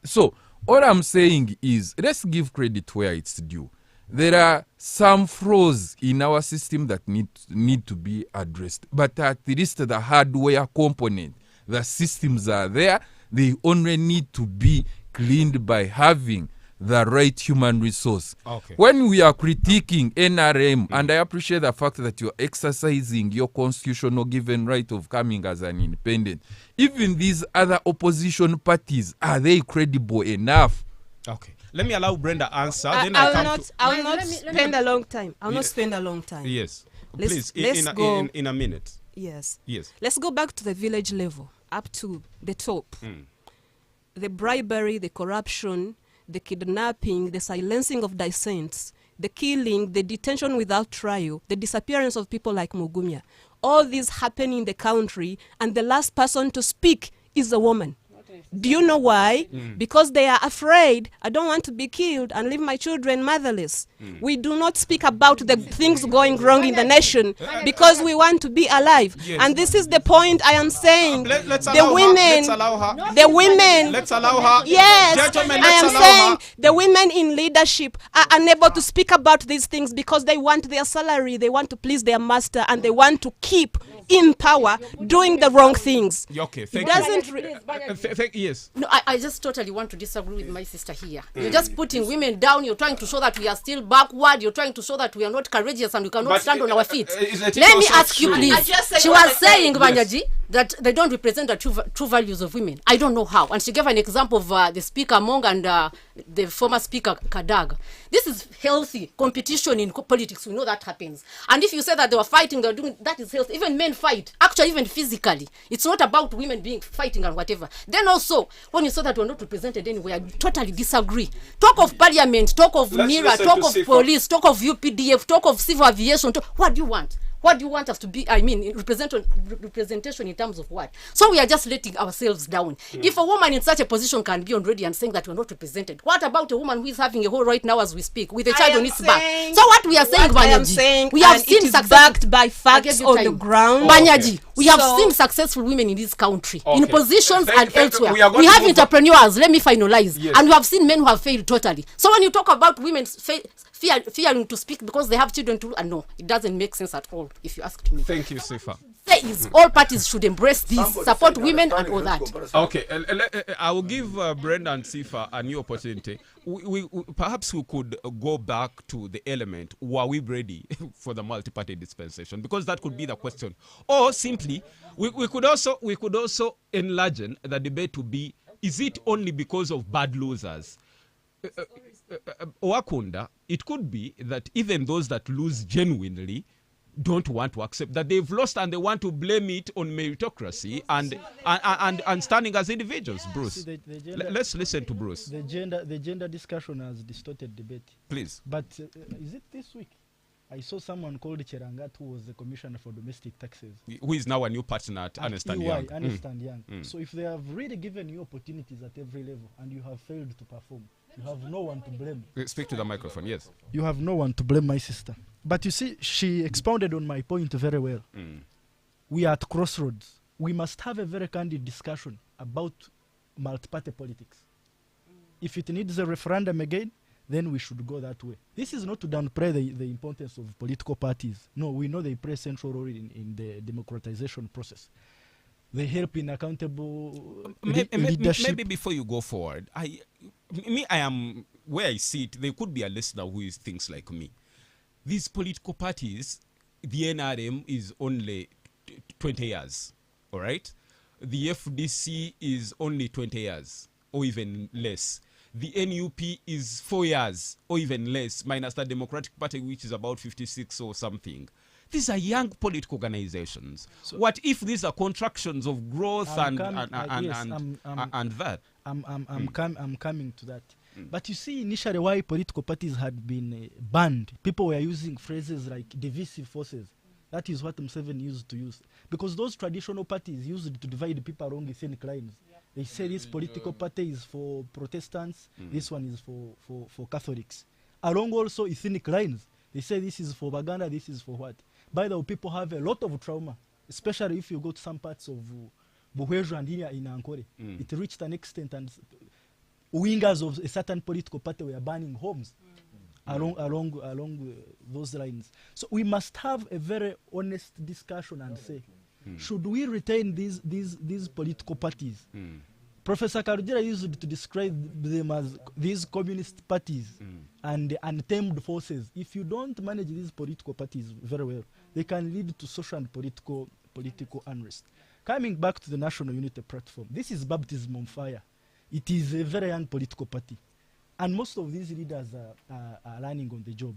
So, all I'm saying is, let's give credit where it's due. There are some flaws in our system that need to be addressed, but at least the hardware component, the systems are there. They only need to be cleaned by having the right human resource. Okay. When we are critiquing NRM, and I appreciate the fact that you're exercising your constitutional given right of coming as an independent, even these other opposition parties, are they credible enough? Okay. Let me allow Brenda answer. I will not spend a long time. I'll not Yes. spend a long time. Yes. Let's Please, go. in a minute. Yes. Yes. Let's go back to the village level, up to the top. The bribery, the corruption, the kidnapping, the silencing of dissents, the killing, the detention without trial, the disappearance of people like Mugumya. All these happen in the country, and the last person to speak is a woman. Do you know why? Because they are afraid, I don't want to be killed and leave my children motherless. We do not speak about the things going wrong in the nation because we want to be alive. Yes. And this is the point I am saying. Let's The allow women, her. Let's allow her. the women, Let's allow her. yes, Gentlemen, I let's am allow saying her. the women in leadership are unable to speak about these things because they want their salary, they want to please their master, and they want to keep in power doing the wrong things. Okay, It thank doesn't you. re- Yes. No, I just totally want to disagree with my sister here. You're just putting women down. You're trying to show that we are still backward. You're trying to show that we are not courageous and we cannot But, stand on our feet. isn't it Let me also ask you, true? please. I just said She what was I said. saying, Banyaji, that they don't represent the true values of women. I don't know how. And she gave an example of the Speaker Mong and the former Speaker Kadag. This is healthy competition in politics. We know that happens. And if you say that they were fighting, they're doing that is healthy. Even men fight, actually, even physically. It's not about women being fighting and whatever. Then also, when you saw that we're not represented anywhere, I totally disagree. Talk of parliament, talk of Let's NIRA, listen talk to of Sifa. police, talk of UPDF, talk of civil aviation. What do you want? What do you want us to be? I mean, representation in terms of what? So we are just letting ourselves down. If a woman in such a position can be on radio and saying that we're not represented, what about a woman who is having a whole right now as we speak with a child on its back? So what we are saying, what I am Banyaji, saying, we have and seen it is success backed by I facts gave you on the time. ground. Banyaji, we have So- seen successful women in this country in Okay. positions and elsewhere. we are going We to have move on. entrepreneurs. Let me finalize. Yes. And we have seen men who have failed totally. So when you talk about women fearing to speak because they have children to, no, it doesn't make sense at all. If you asked me, Thank you, Sifa. say is all parties should embrace this, support women and all that. Okay, I will give Brenda and Sifa a new opportunity. We perhaps we could go back to the element: were we ready for the multi-party dispensation? Because that could be the question. Or simply, we could also enlarge the debate to be: is it only because of bad losers? Wakunda, it could be that even those that lose genuinely don't want to accept that they've lost and they want to blame it on meritocracy and standing as individuals. Bruce, See, the gender- let's listen to Bruce, The gender discussion has distorted debate. please. But is it this week? I saw someone called Cherangat, who was the commissioner for domestic taxes. Who is now a new partner at At Ernst and EY, Young. Ernst and Young. So if they have really given you opportunities at every level and you have failed to perform, you have no one to blame. Speak to the microphone, yes. You have no one to blame, my sister. But you see, she expounded on my point very well. We are at crossroads. We must have a very candid discussion about multi-party politics. If it needs a referendum again, then we should go that way. This is not to downplay the importance of political parties. No, we know they play a central role in the democratization process. They help in accountable leadership. Maybe before you go forward, I am where I see it. There could be a listener who thinks like me. These political parties, the NRM is only 20 years, all right? The FDC is only 20 years, or even less. The NUP is 4 years, or even less, minus the Democratic Party, which is about 56 or something. These are young political organizations. So what if these are contractions of growth and that? I'm coming to that. But you see, initially, why political parties had been banned, people were using phrases like divisive forces. That is what M7 used to use. Because those traditional parties used to divide people along ethnic lines. They say this political party is for Protestants, this one is for Catholics. Along also ethnic lines, they say this is for Baganda, this is for what. By the way, people have a lot of trauma, especially if you go to some parts of Buhwejo and here in Ankole. It reached an extent and wingers of a certain political party were burning homes along those lines. So we must have a very honest discussion and say, should we retain these political parties? Professor Karujira used to describe them as these communist parties and untamed forces. If you don't manage these political parties very well, they can lead to social and political unrest. Coming back to the National Unity Platform, this is baptism on fire. It is a very young political party. And most of these leaders are learning on the job.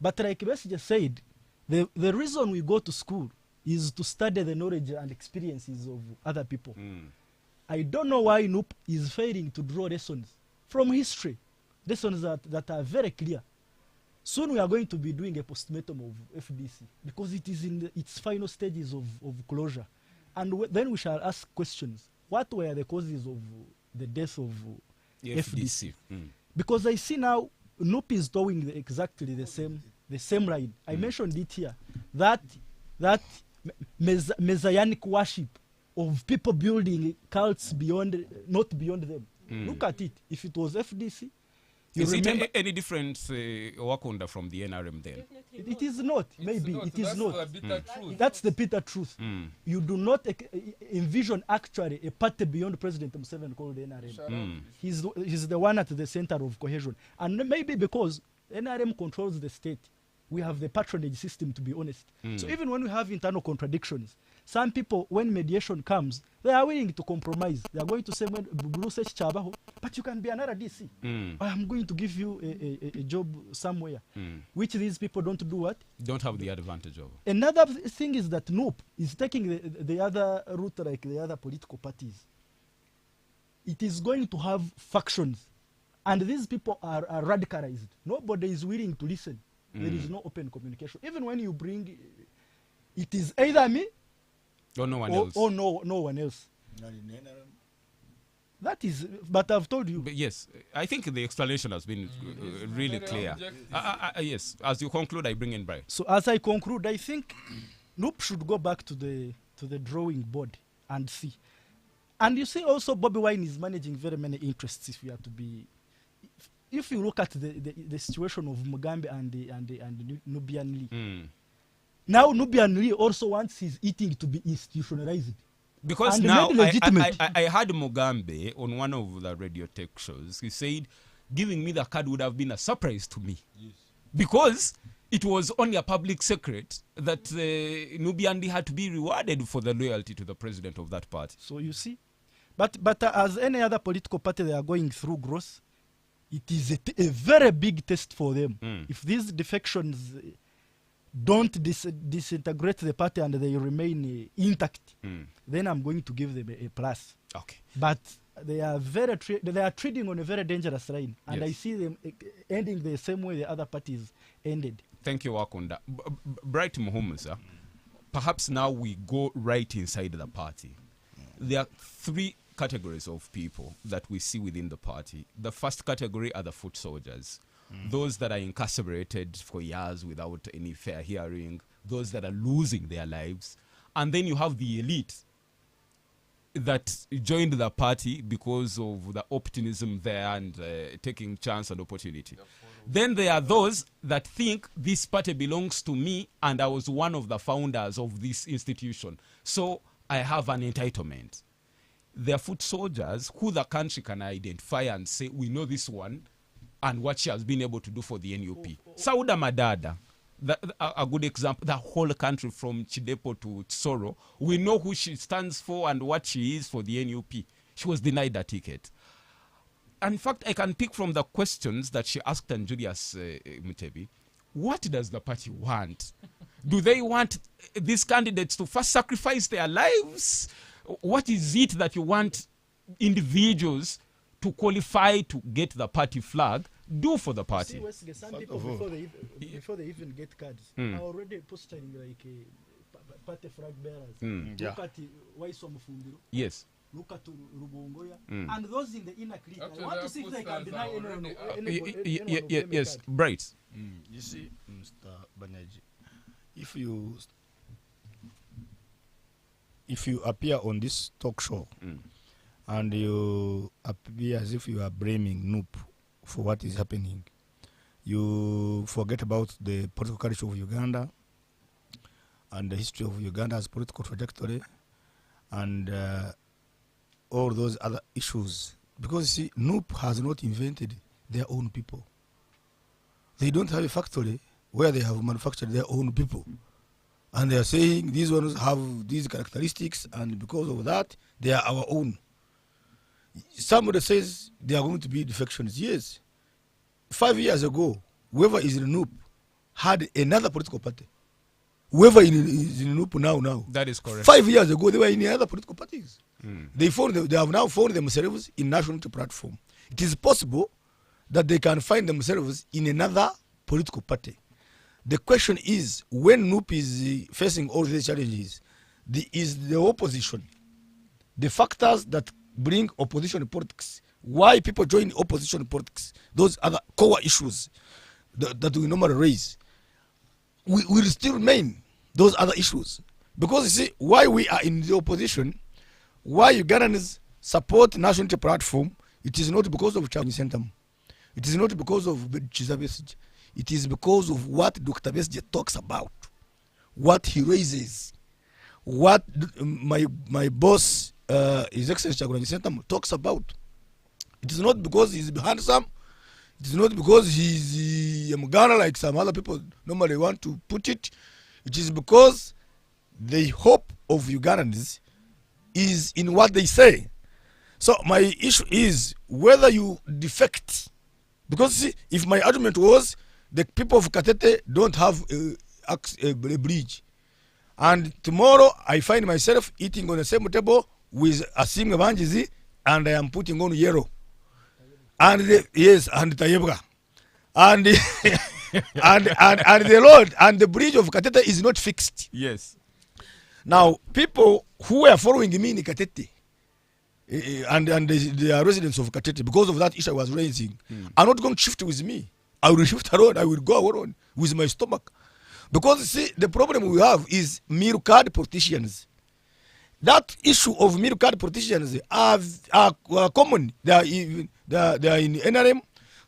But like Bessie just said, the reason we go to school is to study the knowledge and experiences of other people. I don't know why NUP is failing to draw lessons from history, lessons that are very clear. Soon we are going to be doing a postmortem of FDC because it is in its final stages of closure. And then we shall ask questions. What were the causes of the death of FDC? Because I see now NUP is doing exactly the same line. I mentioned it here, that messianic worship of people building cults not beyond them. Look at it. If it was FDC, You Is remember, it any different, Wakunda, from the NRM then? it is not. Maybe it is That's not. the bitter truth. That's the bitter truth. Mm. You do not envision actually a party beyond President Museveni called NRM. Mm. He's the one at the center of cohesion. And maybe because NRM controls the state, we have the patronage system, to be honest. So even when we have internal contradictions, some people, when mediation comes, they are willing to compromise. They are going to say, when Blue says Chabaho, but you can be another DC. I'm going to give you a job somewhere, which these people don't do what? Don't have the advantage of. Another thing is that NUP is taking the other route like the other political parties. It is going to have factions, and these people are radicalized. Nobody is willing to listen. There is no open communication. Even when you bring, it is either me Or no one else. or no one else. That is, but I've told you. But yes, I think the explanation has been really clear. Yes, as you conclude, I bring in Brian. So as I conclude, I think NUP should go back to the drawing board and see. And you see also Bobby Wine is managing very many interests, if you are to be. If you look at the situation of Mugambe and Nubian Lee. Now Nubian Lee also wants his eating to be institutionalized. Because And now made legitimate. I heard Mugambe on one of the radio tech shows. He said, giving me the card would have been a surprise to me. Yes. Because it was only a public secret that Nubian Lee had to be rewarded for the loyalty to the president of that party. So you see. But as any other political party, they are going through growth. It is a very big test for them. If these defections don't disintegrate the party and they remain intact, then I'm going to give them a plus. Okay. But they are they are treading on a very dangerous line, and Yes. I see them ending the same way the other parties ended. Thank you, Wakunda. Bright Muhumuza, perhaps now we go right inside the party. There are three categories of people that we see within the party. The first category are the foot soldiers. Those that are incarcerated for years without any fair hearing, those that are losing their lives. And then you have the elite that joined the party because of the optimism there and taking chance and opportunity. Then there are those that think this party belongs to me and I was one of the founders of this institution, so I have an entitlement. There are foot soldiers who the country can identify and say, we know this one and what she has been able to do for the NUP. Sauda Madada, a good example, the whole country from Chidepo to Tsoro, we know who she stands for and what she is for the NUP. She was denied a ticket. And in fact, I can pick from the questions that she asked and Julius Mutebi, what does the party want? Do they want these candidates to first sacrifice their lives? What is it that you want individuals to qualify to get the party flag do for the party? See, Wesley, some people before they even get cards are already posting like party flag bearers. Look at Waiso Mufundiro. Yes. Look at Rubongoya. And those in the inner clique. I want to see if they can deny anyone. Yes, Bright. You see, Mr. Banyaji, if you appear on this talk show and you appear as if you are blaming NUP for what is happening, you forget about the political culture of Uganda and the history of Uganda's political trajectory and all those other issues. Because you see, NUP has not invented their own people. They don't have a factory where they have manufactured their own people. And they are saying these ones have these characteristics, and because of that, they are our own. Somebody says they are going to be defections. Yes. 5 years ago, whoever is in NUP had another political party. Whoever is in NUP now. That is correct. 5 years ago, they were in other political parties. They have now found themselves in national platform. It is possible that they can find themselves in another political party. The question is, when NUP is facing all these challenges, is the opposition, the factors that bring opposition politics, why people join opposition politics, those other core issues that we normally raise, will still remain those other issues. Because you see, why we are in the opposition, why Ugandans support national platform, it is not because of Charles Centum. It is not because of Kizza Besigye. It is because of what Dr. Besigye talks about, what he raises, what my boss, His Excellency Kyagulanyi Ssentamu, talks about. It is not because he's handsome. It is not because he's a Muganda like some other people normally want to put it. It is because the hope of Ugandans is in what they say. So my issue is whether you defect. Because see, if my argument was the people of Katete don't have a bridge, and tomorrow I find myself eating on the same table with Asim Evangizi and I am putting on yellow. And yes, and Tayebra. And and the road and the bridge of Katete is not fixed. Yes. Now, people who are following me in Katete, and they are residents of Katete, because of that issue I was raising, are not going to shift with me. I will shift alone. I will go alone with my stomach. Because, see, the problem we have is meal card politicians. That issue of middle card politicians are common. They are in NRM,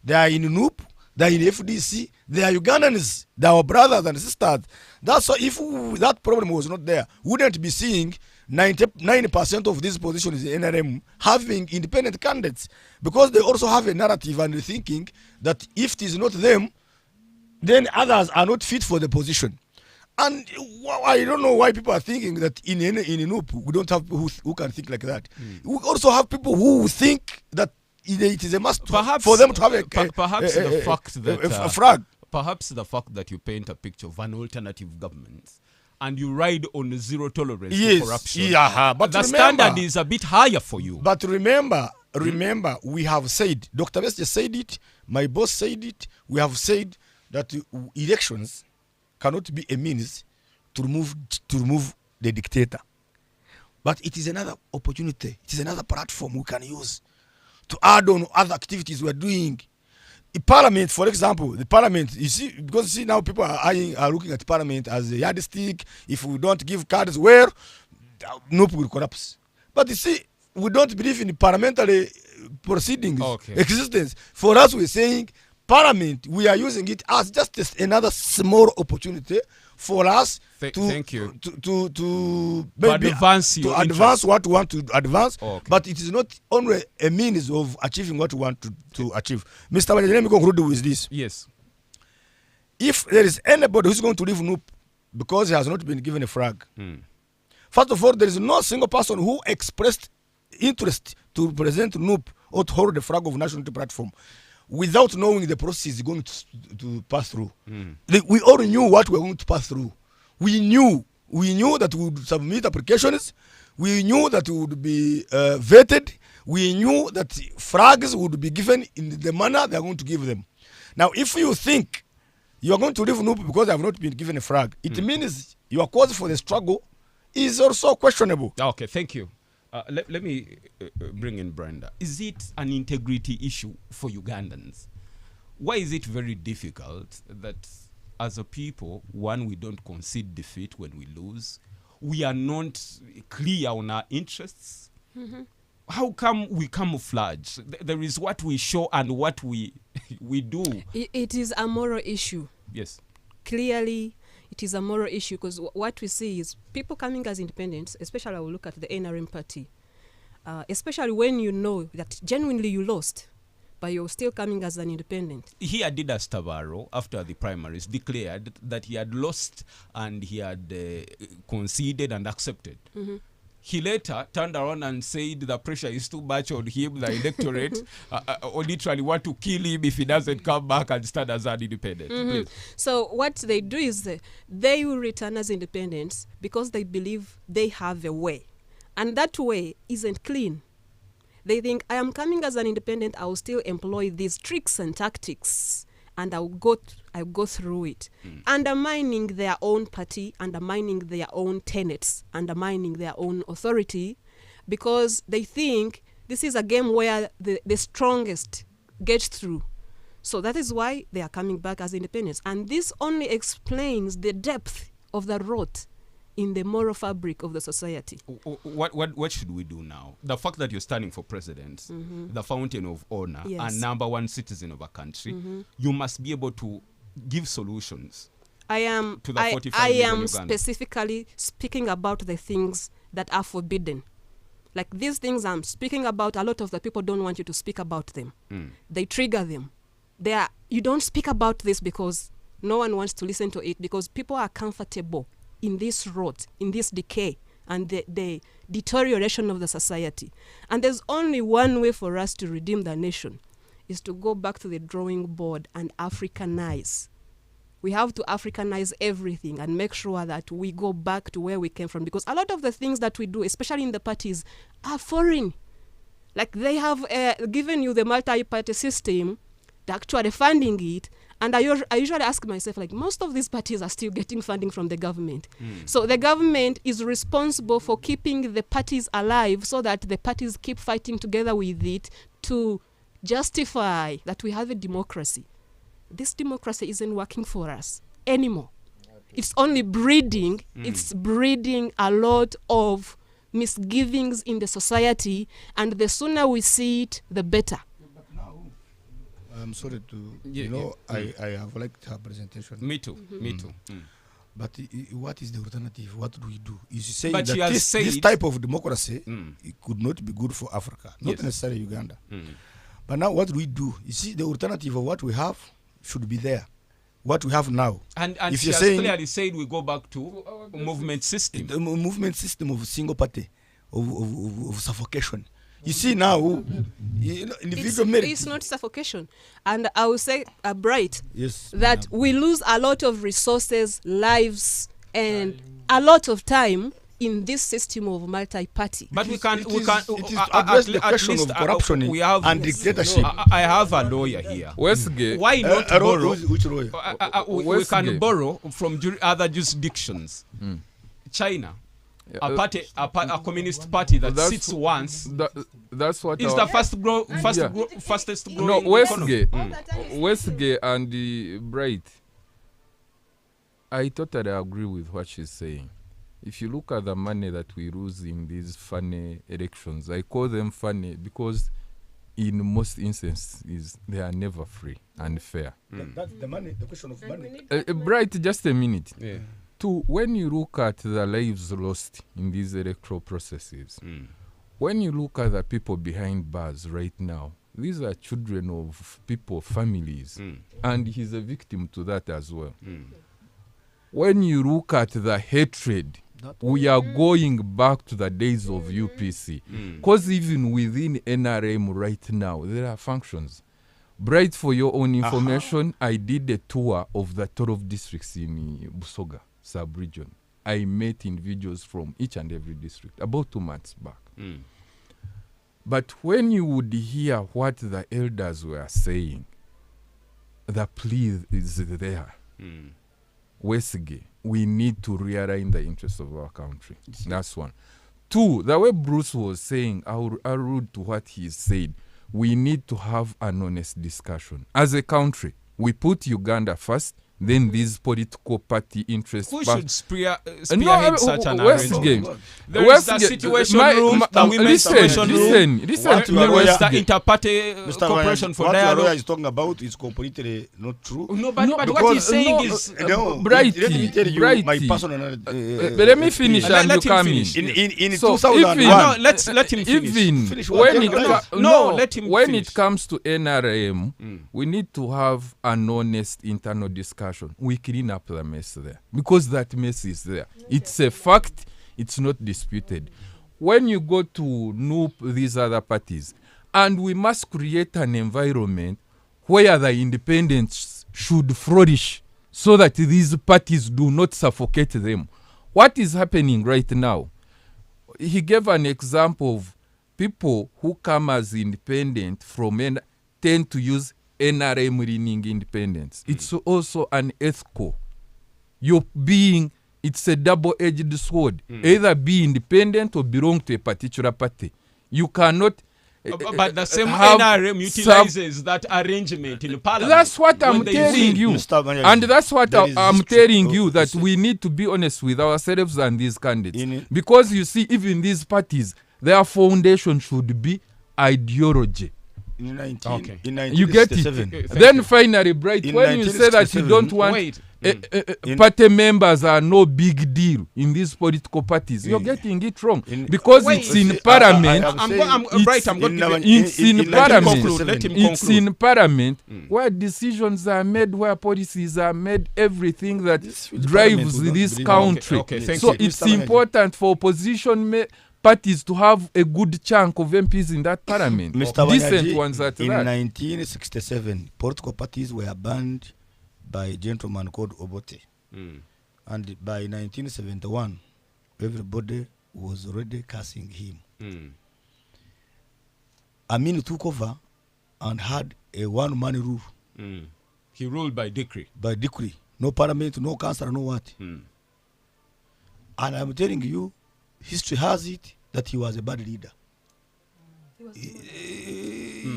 they are in NUP, they are in FDC, they are Ugandans, they are our brothers and sisters. That's why if that problem was not there, we wouldn't be seeing 90% of these positions in NRM having independent candidates, because they also have a narrative and thinking that if it is not them, then others are not fit for the position. And I don't know why people are thinking that in NUP we don't have people who can think like that. We also have people who think that it is a must for them to have a flag. Perhaps the fact that you paint a picture of an alternative government and you ride on zero tolerance to corruption. Yeah, but the standard is a bit higher for you. But remember, we have said, Dr. Besigye said it, my boss said it, we have said that elections cannot be a means to remove the dictator. But it is another opportunity. It is another platform we can use to add on other activities we are doing. In Parliament, for example, the Parliament, you see, because you see now people are looking at Parliament as a yardstick. If we don't give cards, where NUP will collapse. But you see, we don't believe in parliamentary proceedings, existence. For us, we're saying Parliament, we are using it as just another small opportunity for us to advance what we want to advance, but it is not only a means of achieving what we want to achieve. Mr. Manager, let me conclude with this. Yes. If there is anybody who's going to leave NUP because he has not been given a flag, first of all, there is no single person who expressed interest to represent NUP or to hold the flag of national platform without knowing the process is going to pass through. We all knew what we were going to pass through. We knew that we would submit applications. We knew that we would be vetted. We knew that flags would be given in the manner they are going to give them. Now, if you think you are going to leave NUP because they have not been given a flag, it means your cause for the struggle is also questionable. Okay, thank you. Let me bring in Brenda. Is it an integrity issue for Ugandans? Why is it very difficult that as a people, one, we don't concede defeat when we lose? We are not clear on our interests? How come we camouflage? There is what we show and what we do. It is a moral issue. Yes. Clearly, it is a moral issue, because what we see is people coming as independents, especially I will look at the NRM party, especially when you know that genuinely you lost, but you're still coming as an independent. Here, Didas Tavaro, after the primaries, declared that he had lost and he had conceded and accepted. He later turned around and said the pressure is too much on him, the electorate or literally want to kill him if he doesn't come back and stand as an independent. So what they do is they will return as independents because they believe they have a way. And that way isn't clean. They think, I am coming as an independent, I will still employ these tricks and tactics, and I'll go through it, undermining their own party, undermining their own tenets, undermining their own authority, because they think this is a game where the strongest gets through. So that is why they are coming back as independents. And this only explains the depth of the rot in the moral fabric of the society. What should we do now? The fact that you're standing for president, the fountain of honor, Yes. and number one citizen of a country, you must be able to give solutions. I am To the 45 I million am Ugandans. specifically speaking about the things that are forbidden. Like these things I'm speaking about, a lot of the people don't want you to speak about them. They trigger them. You don't speak about this because no one wants to listen to it, because people are comfortable in this rot, in this decay, and the deterioration of the society. And there's only one way for us to redeem the nation, is to go back to the drawing board and Africanize. We have to Africanize everything and make sure that we go back to where we came from, because a lot of the things that we do, especially in the parties, are foreign. Like they have given you the multi-party system, they're actually funding it, and I usually ask myself, like, most of these parties are still getting funding from the government. So the government is responsible for keeping the parties alive so that the parties keep fighting together with it to justify that we have a democracy. This democracy isn't working for us anymore. It's only breeding. It's breeding a lot of misgivings in the society, and the sooner we see it, the better. I'm sorry to, Yeah, I have liked her presentation. Me too. Me too. But what is the alternative? What do we do? Is she saying But she that has this said- type of democracy it could not be good for Africa, not Yes. necessarily Uganda. But now what do we do? You see, the alternative of what we have should be there. What we have now. And If she you're has saying- clearly said we go back to movement system. The movement system of single party, of suffocation. You see now, individual merit. It's not suffocation. And I will say, Bright, Yes. that we lose a lot of resources, lives, and a lot of time in this system of multi-party. But It we is- can, it we is- can it is at to address the le- at question least, of corruption we have, and dictatorship. I have a lawyer here. Westgate. Why not borrow? Which lawyer? We can Westgate. borrow from other jurisdictions. China, a communist party that That's- sits once, That's what is our- the Yeah. fastest no growing Westgate. economy. Westgate and the Bright. I totally agree with what she's saying. If you look at the money that we lose in these funny elections, I call them funny because in most instances they are never free and fair. That's the money, the question of money. Bright, just a minute. Yeah. Two, when you look at the lives lost in these electoral processes, when you look at the people behind bars right now, these are children of people, families, and he's a victim to that as well. When you look at the hatred, we are going back to the days of UPC. Because even within NRM right now, there are functions. Bright, for your own information, I did a tour of the 12 districts in Busoga sub-region. I met individuals from each and every district about 2 months back. But when you would hear what the elders were saying, the plea is there. Westgate, we need to realign the interests of our country. That's one. Two, the way Bruce was saying, I'll allude to what he said. We need to have an honest discussion. As a country, we put Uganda first, then these political party interests. Who back. should spearhead such an Westgate. arrangement? There is the situation room, the women's situation room. Listen What to you me, are There is the Westgate. inter-party Mr. cooperation for what your lawyer dialogue. is talking about is completely not true. No, but what because- he's saying no, is... No, Brighty, let me tell you my Brighty. personal. But let me finish Let- and let you him come finish. in. In So 2001. No, let him finish. Even Finish what? when Tell it me, co- please. No, let him when finish. it comes to NRM, we need to have an honest internal discussion. We clean up the mess there because that mess is there. It's a fact. It's not disputed. When you go to NUP, these other parties, and we must create an environment where the independents should flourish so that these parties do not suffocate them. What is happening right now? He gave an example of people who come as independent from tend to use NRM leaning independence. It's also an ethical. It's a double-edged sword. Either be independent or belong to a particular party. You cannot But the same have NRM utilizes that arrangement in Parliament. That's what I'm when they telling win. you. Mr. Banyaji, And that's what there is I'm history telling of- you, that you see- we need to be honest with ourselves and these candidates. In- Because you see, even these parties, their foundation should be ideology. in 19, Okay. in You get 1967. it. Thank Then you. finally, Bright, In when you say that you 1967, don't want Wait. In- party members are no big deal in these political parties, you're getting it wrong. In- Because Wait. it's in I- Parliament. I'm I'm saying going in- to It's in let him Parliament. conclude. Let him It's conclude. in Parliament where decisions are made, where policies are made, everything that This which Parliament drives would not this believe. country. Okay, thank So you. it's Mr. Manager. important for opposition parties to have a good chunk of MPs in that Parliament. Mr. Decent Banyaji, ones at in that. 1967, political parties were banned by a gentleman called Obote. And by 1971, everybody was already cursing him. Amin took over and had a one-man rule He ruled by decree. by decree. No parliament, no council, no what. And I'm telling you, history has it that he was a bad leader.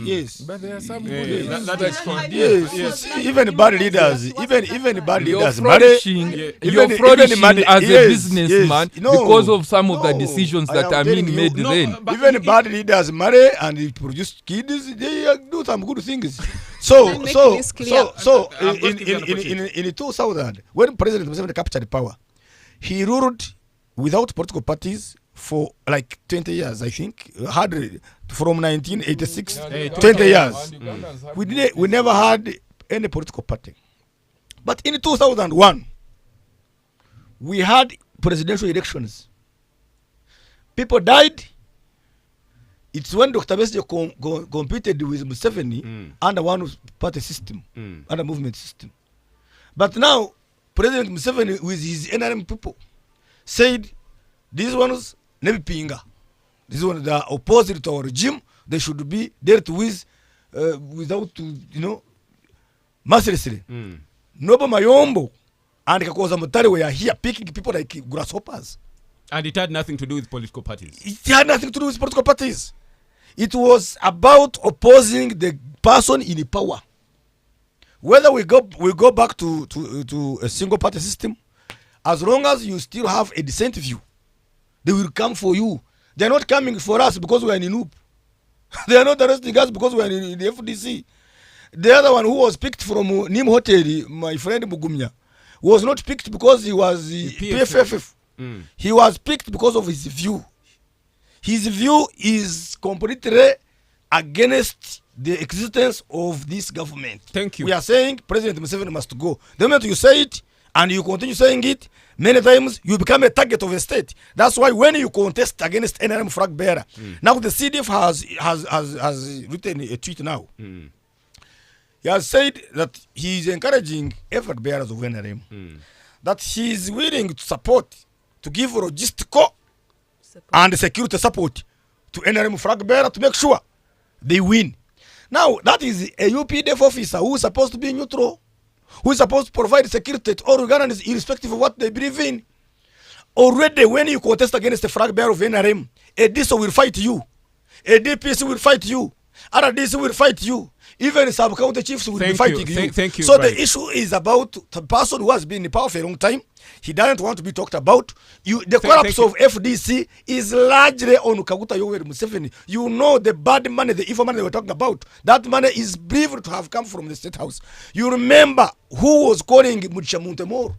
Yes. But there are some Yeah, good that- that leaders. is correct. Yes, even bad leaders, even bad You're leaders, flourishing, marry- you're even flourishing marry- as a yes, businessman yes. No, because of some of the no, decisions I that am are being telling you, made no, then. but even it- bad leaders marry and they produce kids, they do some good things. So, I'm making so, this clear. so, I'm going to give you an opportunity. in 2000, when President Museveni captured power, he ruled without political parties for like 20 years, I think. Had from 1986, 20 years. We never had any political party. But in 2001, we had presidential elections. People died. It's when Dr. Besigye competed with Museveni under one party system, under movement system. But now, President Museveni with his NRM people said, these ones, never pinga. These ones that are opposite to our regime, they should be dealt with without, mercilessly. Nobo Mayombo and Kakoza Mutare were here picking people like grasshoppers. And it had nothing to do with political parties. It had nothing to do with political parties. It was about opposing the person in power. Whether we go back to a single party system, as long as you still have a decent view, they will come for you. They are not coming for us because we are in Inup. They are not arresting us because we are in the FDC. The other one who was picked from Nim Hotel, my friend Mugumya, was not picked because he was PFF. He was picked because of his view. His view is completely against the existence of this government. Thank you. We are saying President Museveni must go. The moment you say it and you continue saying it, many times you become a target of a state. That's why when you contest against NRM flag bearer, now the CDF has written a tweet now. He has said that he is encouraging flag bearers of NRM, that he is willing to support, to give logistical and security support to NRM flag bearer to make sure they win. Now, that is a UPDF officer who is supposed to be neutral, who is supposed to provide security to all Ugandans irrespective of what they believe in. Already, when you contest against the flag bearer of NRM, a DSO will fight you, a DPC will fight you, RDC will fight you, even sub-county chiefs will be Thank fighting you. you. Thank you, So Brian. the issue is about the person who has been in power for a long time. He doesn't want to be talked about. The collapse thank of FDC is largely on Kaguta Yoweri Museveni. You know the bad money, the evil money they were talking about. That money is believed to have come from the State House. You remember who was calling Muchamunte more?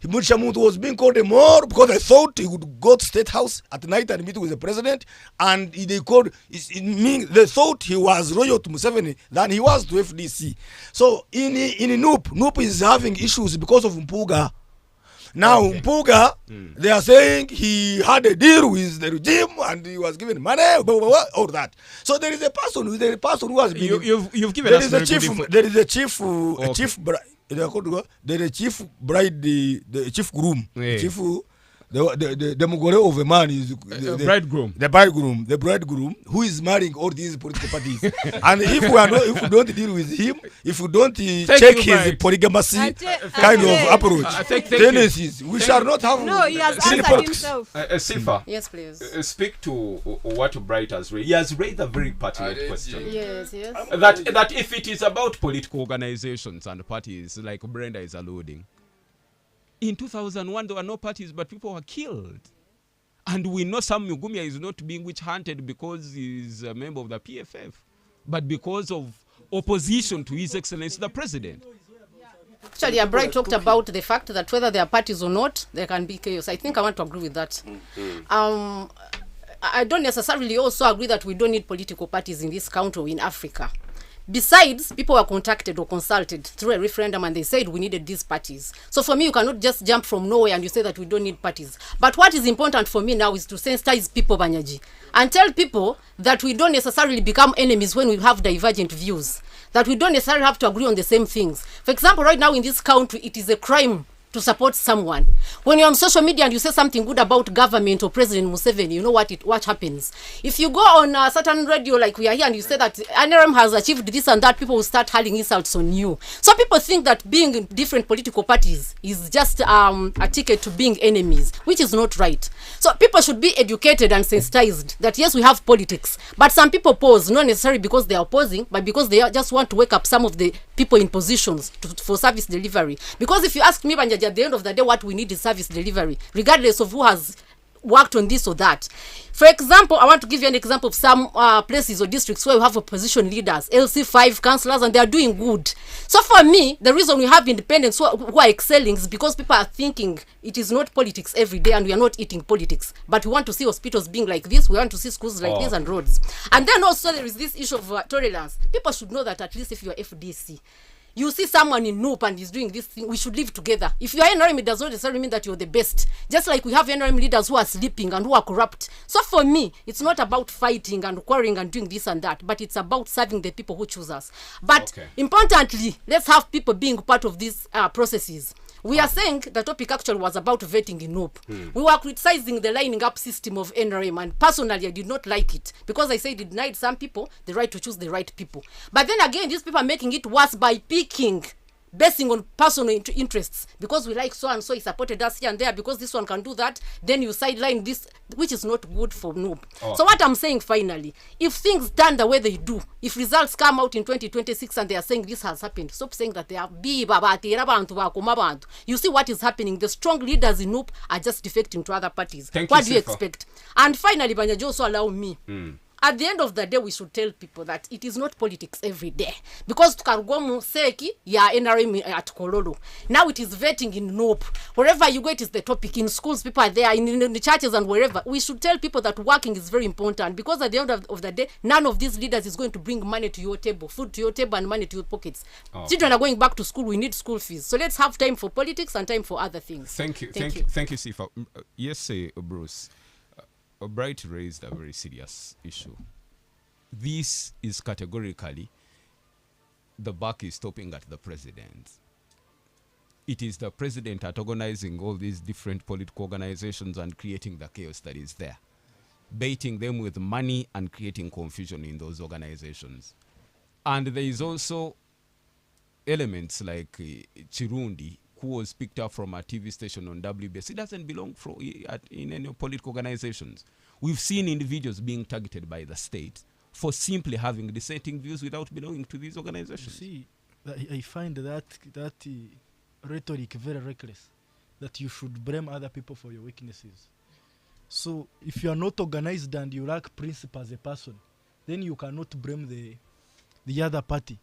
Muchamunte was being called a more because they thought he would go to State House at night and meet with the president, and they thought he was loyal to Museveni than he was to FDC. So in Nup is having issues because of Mpuga. Now Mpuga, they are saying he had a deal with the regime and he was given money, blah, blah, blah, all that. So there is a person who has been. You've given There us is a very good chief. info. There is a chief. Okay. A chief bride. There is a chief bride. The chief groom. Yeah. Chief the mugore of a man is bridegroom. The bridegroom who is marrying all these political parties. And if we don't deal with him, if we don't check you, his Bright. polygamous Ate- kind of Ate- approach, Thank you. tendencies, we shall not have. No, he has city answered politics. himself. Sifa, Yes, please. speak to what Bright has raised. He has raised a very pertinent question. Yes, yes. That if it is about political organizations and parties, like Brenda is alluding, in 2001 there were no parties, but people were killed. And we know Sam Mugumya is not being witch hunted because he's a member of the PFF, but because of opposition to His Excellency the President. Actually, Bright talked about the fact that whether there are parties or not, there can be chaos. I think I want to agree with that. I don't necessarily also agree that we don't need political parties in this country or in Africa. Besides, people were contacted or consulted through a referendum and they said we needed these parties. So for me, you cannot just jump from nowhere and you say that we don't need parties. But what is important for me now is to sensitize people, Banyaji, and tell people that we don't necessarily become enemies when we have divergent views, that we don't necessarily have to agree on the same things. For example, right now in this country, it is a crime to support someone. When you're on social media and you say something good about government or President Museveni, you know what happens. If you go on a certain radio like we are here and you say that NRM has achieved this and that, people will start hurling insults on you. So people think that being in different political parties is just a ticket to being enemies, which is not right. So people should be educated and sensitized that yes, we have politics, but some people pose, not necessarily because they are opposing, but because they just want to wake up some of the people in positions for service delivery. Because if you ask me, Banjaji, at the end of the day, what we need is service delivery, regardless of who has worked on this or that. For example, I want to give you an example of some places or districts where we have opposition leaders, LC5 councillors, and they are doing good. So for me, the reason we have independents who are excelling is because people are thinking it is not politics every day and we are not eating politics. But we want to see hospitals being like this, we want to see schools like this and roads. And then also there is this issue of tolerance. People should know that at least if you are FDC, you see someone in Noop and he's doing this thing, we should live together. If you are NRM, it does not necessarily mean that you're the best. Just like we have NRM leaders who are sleeping and who are corrupt. So for me, it's not about fighting and quarreling and doing this and that, but it's about serving the people who choose us. But importantly, let's have people being part of these processes. We are saying the topic actually was about vetting in Noop. We were criticizing the lining up system of NRM, and personally I did not like it because I said it denied some people the right to choose the right people. But then again, these people are making it worse by picking, basing on personal interests. Because we like so and so, he supported us here and there because this one can do that, then you sideline this, which is not good for Noop. So what I'm saying finally, if things turn the way they do, if results come out in 2026 and they are saying this has happened, stop saying that they are you see what is happening. The strong leaders in Noop are just defecting to other parties. What do you expect? And finally, Banyaji, also allow me. At the end of the day, we should tell people that it is not politics every day. Because tukargomu seki ya NRM at Kololo. Now it is vetting in Noop. Wherever you go, it is the topic. In schools, people are there. In the churches and wherever. We should tell people that working is very important. Because at the end of the day, none of these leaders is going to bring money to your table, food to your table, and money to your pockets. Children are going back to school. We need school fees. So let's have time for politics and time for other things. Thank you, Sifa. Yes, Bruce. Bright raised a very serious issue. This is categorically the buck is stopping at the president. It is the president antagonizing all these different political organizations and creating the chaos that is there, baiting them with money and creating confusion in those organizations. And there is also elements like Chirundi, who was picked up from a TV station on WBS. It doesn't belong in any political organizations. We've seen individuals being targeted by the state for simply having dissenting views without belonging to these organizations. You see, I find that rhetoric very reckless, that you should blame other people for your weaknesses. So if you are not organized and you lack principle as a person, then you cannot blame the other party.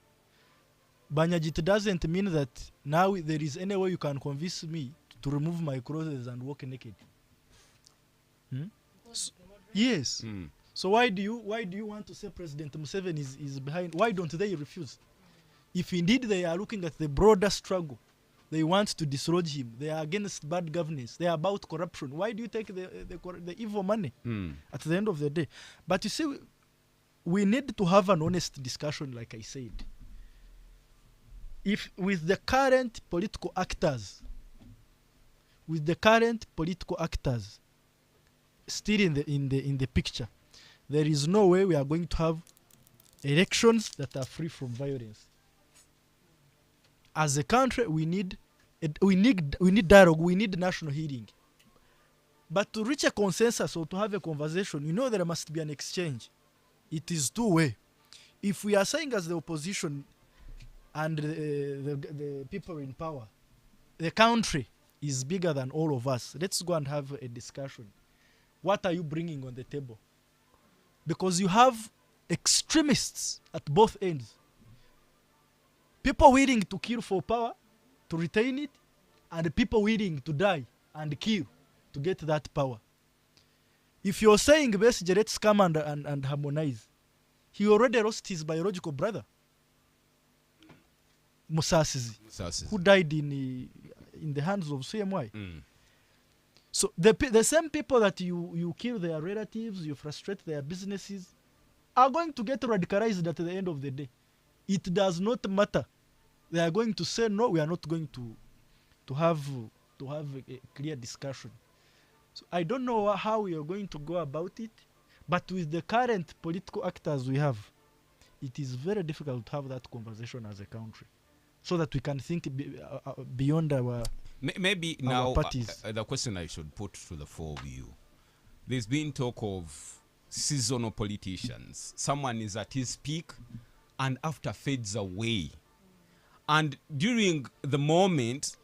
Banyaji, it doesn't mean that now there is any way you can convince me to remove my clothes and walk naked. Yes. So why do you want to say President Museveni is behind? Why don't they refuse? If indeed they are looking at the broader struggle, they want to dislodge him. They are against bad governance. They are about corruption. Why do you take the evil money at the end of the day? But you see, we need to have an honest discussion, like I said. If with the current political actors, with the current political actors still in the picture, there is no way we are going to have elections that are free from violence. As a country, we need dialogue, we need national healing. But to reach a consensus or to have a conversation, there must be an exchange. It is two-way. If we are saying as the opposition and the people in power, the country is bigger than all of us, let's go and have a discussion. What are you bringing on the table? Because you have extremists at both ends. People willing to kill for power, to retain it, and people willing to die and kill to get that power. If you're saying Besigye, let's come and harmonize, he already lost his biological brother, Musasizi, who died in the hands of CMY. So the same people that you kill their relatives, you frustrate their businesses, are going to get radicalized at the end of the day. It does not matter. They are going to say, no, we are not going to have a clear discussion. So I don't know how we are going to go about it, but with the current political actors we have, it is very difficult to have that conversation as a country, so that we can think beyond our maybe our now parties. the question I should put to the four of you. There's been talk of seasonal politicians. Someone is at his peak and after fades away. And during the moment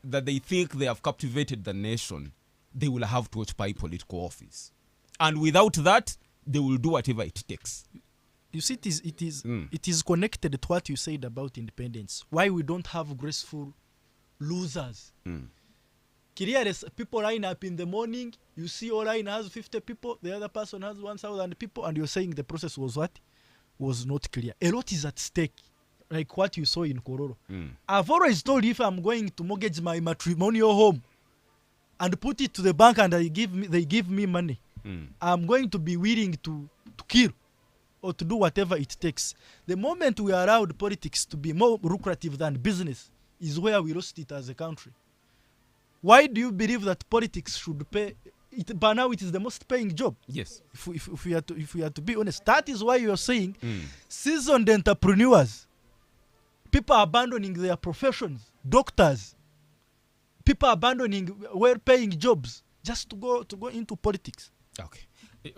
that they think they have captivated the nation, they will have to occupy political office. And without that, they will do whatever it takes. You see, it is connected to what you said about independence. Why we don't have graceful losers. Clearly, people line up in the morning, you see all line has 50 people, the other person has 1,000 people, and you're saying the process was what? Was not clear. A lot is at stake, like what you saw in Kororo. I've always told you, if I'm going to mortgage my matrimonial home and put it to the bank and they give me money, I'm going to be willing to kill or to do whatever it takes. The moment we allowed politics to be more lucrative than business is where we lost it as a country. Why do you believe that politics should pay? By now, it is the most paying job. Yes. If we are to be honest, that is why you are saying seasoned entrepreneurs, people abandoning their professions, doctors, people abandoning well-paying jobs just to go into politics. Okay.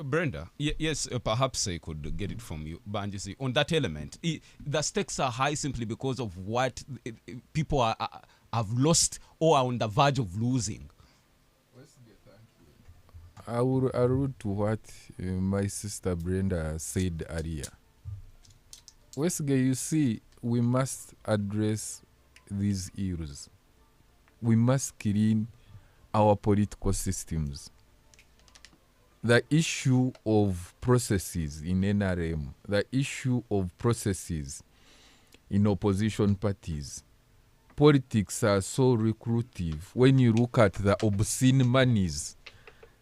Brenda, yes, perhaps I could get it from you. But you see, on that element, the stakes are high simply because of what people have lost or are on the verge of losing. I will allude to what my sister Brenda said earlier. Westgate, you see, we must address these issues. We must clean our political systems. The issue of processes in NRM, the issue of processes in opposition parties. Politics are so recruitive. When you look at the obscene monies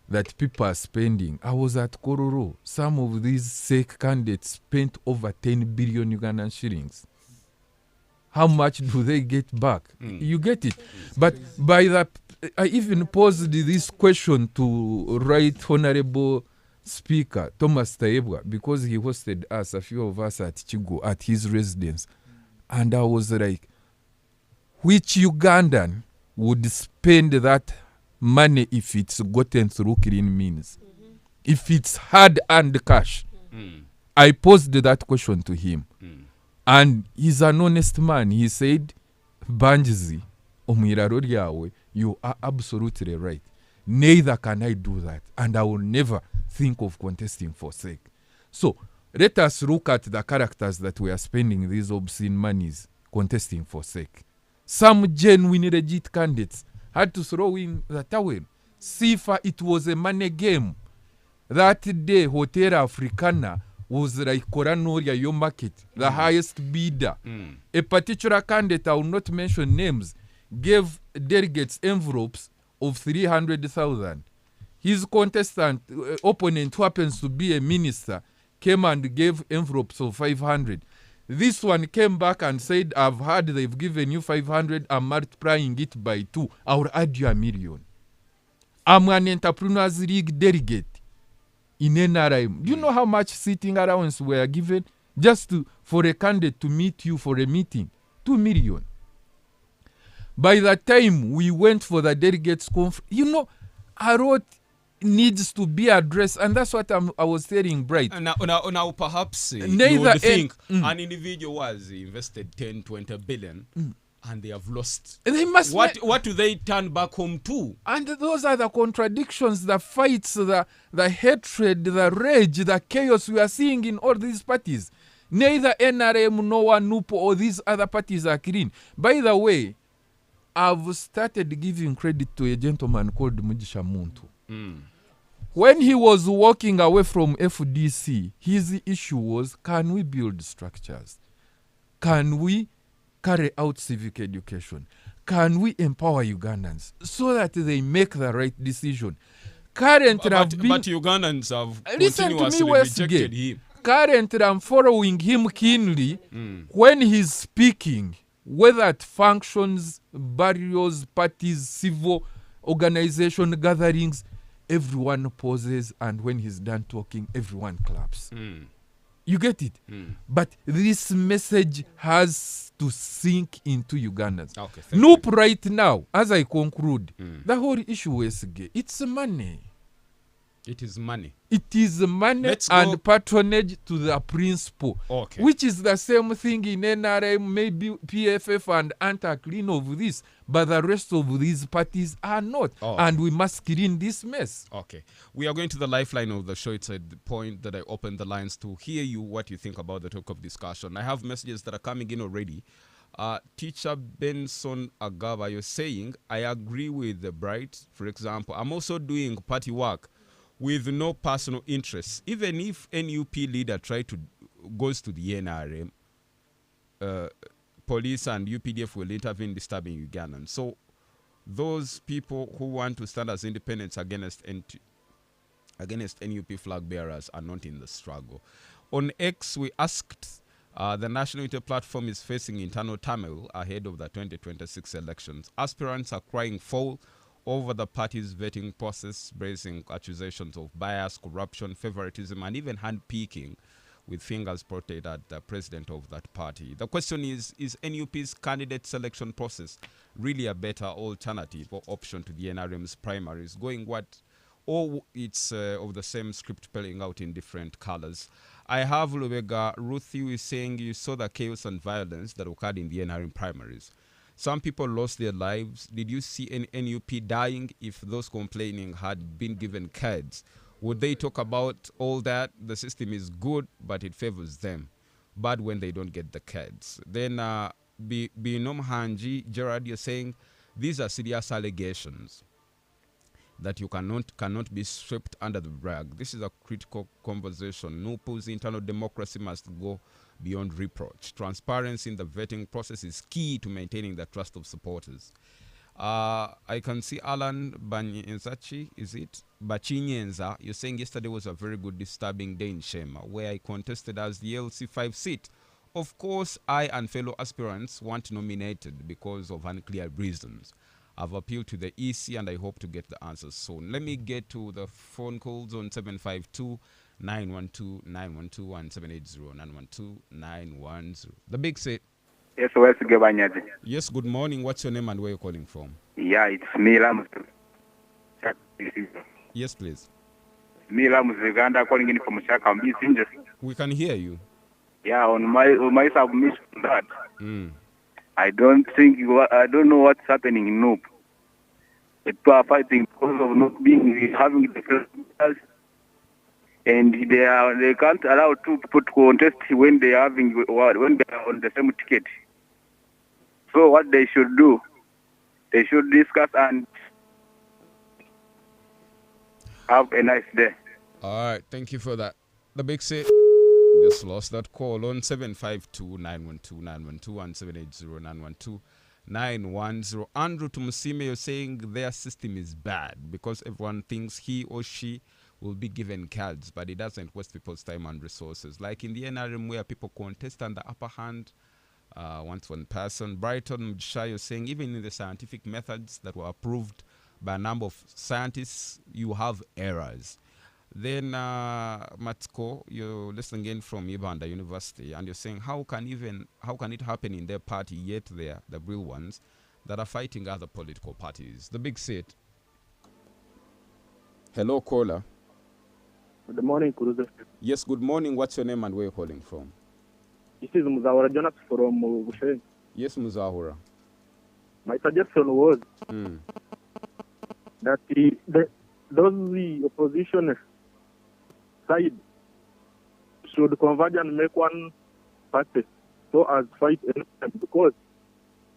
that people are spending. I was at Kororo. Some of these SEC candidates spent over 10 billion Ugandan shillings. How much do they get back? You get it. But by that, I even posed this question to Right Honorable Speaker Thomas Taebwa, because he hosted us, a few of us, at Chigo, at his residence. And I was like, which Ugandan would spend that money if it's gotten through clean means? If it's hard-earned cash? I posed that question to him. And he's an honest man. He said, Banjizi, omwiraro lyawe, you are absolutely right. Neither can I do that. And I will never think of contesting for SEC. So, let us look at the characters that we are spending these obscene monies contesting for SEC. Some genuine legit candidates had to throw in the towel. Sifa, it was a money game. That day, Hotel Africana was like Koranoria, your market, the highest bidder. A particular candidate, I will not mention names, gave delegates envelopes of 300,000. His contestant, opponent, who happens to be a minister, came and gave envelopes of 500. This one came back and said, I've heard they've given you 500, I'm multiplying it by 2. I will add you 1 million. I'm an Entrepreneurs League delegate in NRM. Do you know how much seating allowance were given just for a candidate to meet you for a meeting? 2 million. By the time we went for the delegates conference, a lot needs to be addressed, and that's what I was telling Bright. Now perhaps you Neither would think an- an individual has invested 10, 20 billion and they have lost. They must What do they turn back home to? And those are the contradictions, the fights, the hatred, the rage, the chaos we are seeing in all these parties. Neither NRM, NOA, NUP, or these other parties are clean. By the way, I've started giving credit to a gentleman called Mugisha Muntu. When he was walking away from FDC, his issue was, can we build structures? Can we carry out civic education? Can we empower Ugandans so that they make the right decision? Currently, But Ugandans have listen to me, continuously Westgate. rejected him. Currently, I'm following him keenly when he's speaking, whether at functions, burials, parties, civil organization gatherings, everyone pauses, and when he's done talking, everyone claps. You get it? But this message has to sink into Ugandans. Okay, thank Nope, right now, as I conclude, the whole issue is it's money. It is money. It is money Let's go- and patronage to the principal, Okay. which is the same thing in NRM, maybe PFF and ANTA clean of this, but the rest of these parties are not. Oh. And we must clean this mess. Okay. We are going to the lifeline of the show. It's at the point that I open the lines to hear you, what you think about the talk of discussion. I have messages that are coming in already. Teacher Benson Agaba, you're saying, I agree with the Bright. For example, I'm also doing party work with no personal interest. Even if NUP leader goes to the NRM, police and UPDF will intervene, disturbing Ugandans. So those people who want to stand as independents against NUP flag bearers are not in the struggle. On X, we asked, the National Unity Platform is facing internal turmoil ahead of the 2026 elections. Aspirants are crying foul over the party's vetting process, raising accusations of bias, corruption, favoritism, and even hand-picking, with fingers pointed at the president of that party. The question is NUP's candidate selection process really a better alternative or option to the NRM's primaries, going what, or it's of the same script playing out in different colors? I have Lubega Ruthi is saying you saw the chaos and violence that occurred in the NRM primaries. Some people lost their lives. Did you see any NUP dying? If those complaining had been given cards, would they talk about all that? The system is good, but it favors them. Bad when they don't get the cards. Then Binom Hanji, Gerard, you're saying these are serious allegations that you cannot be swept under the rug. This is a critical conversation. NUP's internal democracy must go beyond reproach. Transparency in the vetting process is key to maintaining the trust of supporters. I can see Alan Banyenzachi, is it? Bachinyenza, you're saying yesterday was a very good disturbing day in Shema, where I contested as the LC5 seat. Of course, I and fellow aspirants weren't nominated because of unclear reasons. I've appealed to the EC and I hope to get the answers soon. Let me get to the phone calls on 752 912 912 and 780 912 910. The big set. Yes, West Gabanyaji. Yes, good morning. What's your name and where you're calling from? Yeah, it's Mila Yes, please. Mila Muziganda calling in from Shaka. We can hear you. Yeah, on my submission that I don't know what's happening in Noop. People are fighting because of not having the credentials, and they can't allow two people to contest when they are on the same ticket. So what they should do, they should discuss and have a nice day. All right, thank you for that. The big say just lost that call on 752 912 912 and 780 912 910. Andrew Tumusime, you're saying their system is bad because everyone thinks he or she will be given cards, but it doesn't waste people's time and resources. Like in the NRM where people contest on the upper hand, once one person. Brighton Mjisha, you're saying even in the scientific methods that were approved by a number of scientists, you have errors. Then, Matko, you're listening in from Ibanda University, and you're saying, how can it happen in their party, yet they're the real ones that are fighting other political parties? The big seat. Hello, caller. Good morning, Kuruze. Yes, good morning. What's your name and where you're calling from? This is Muzawara Jonas from Bushe. Yes, Muzahura. My suggestion was that the opposition side should converge and make one party so as fight anytime, because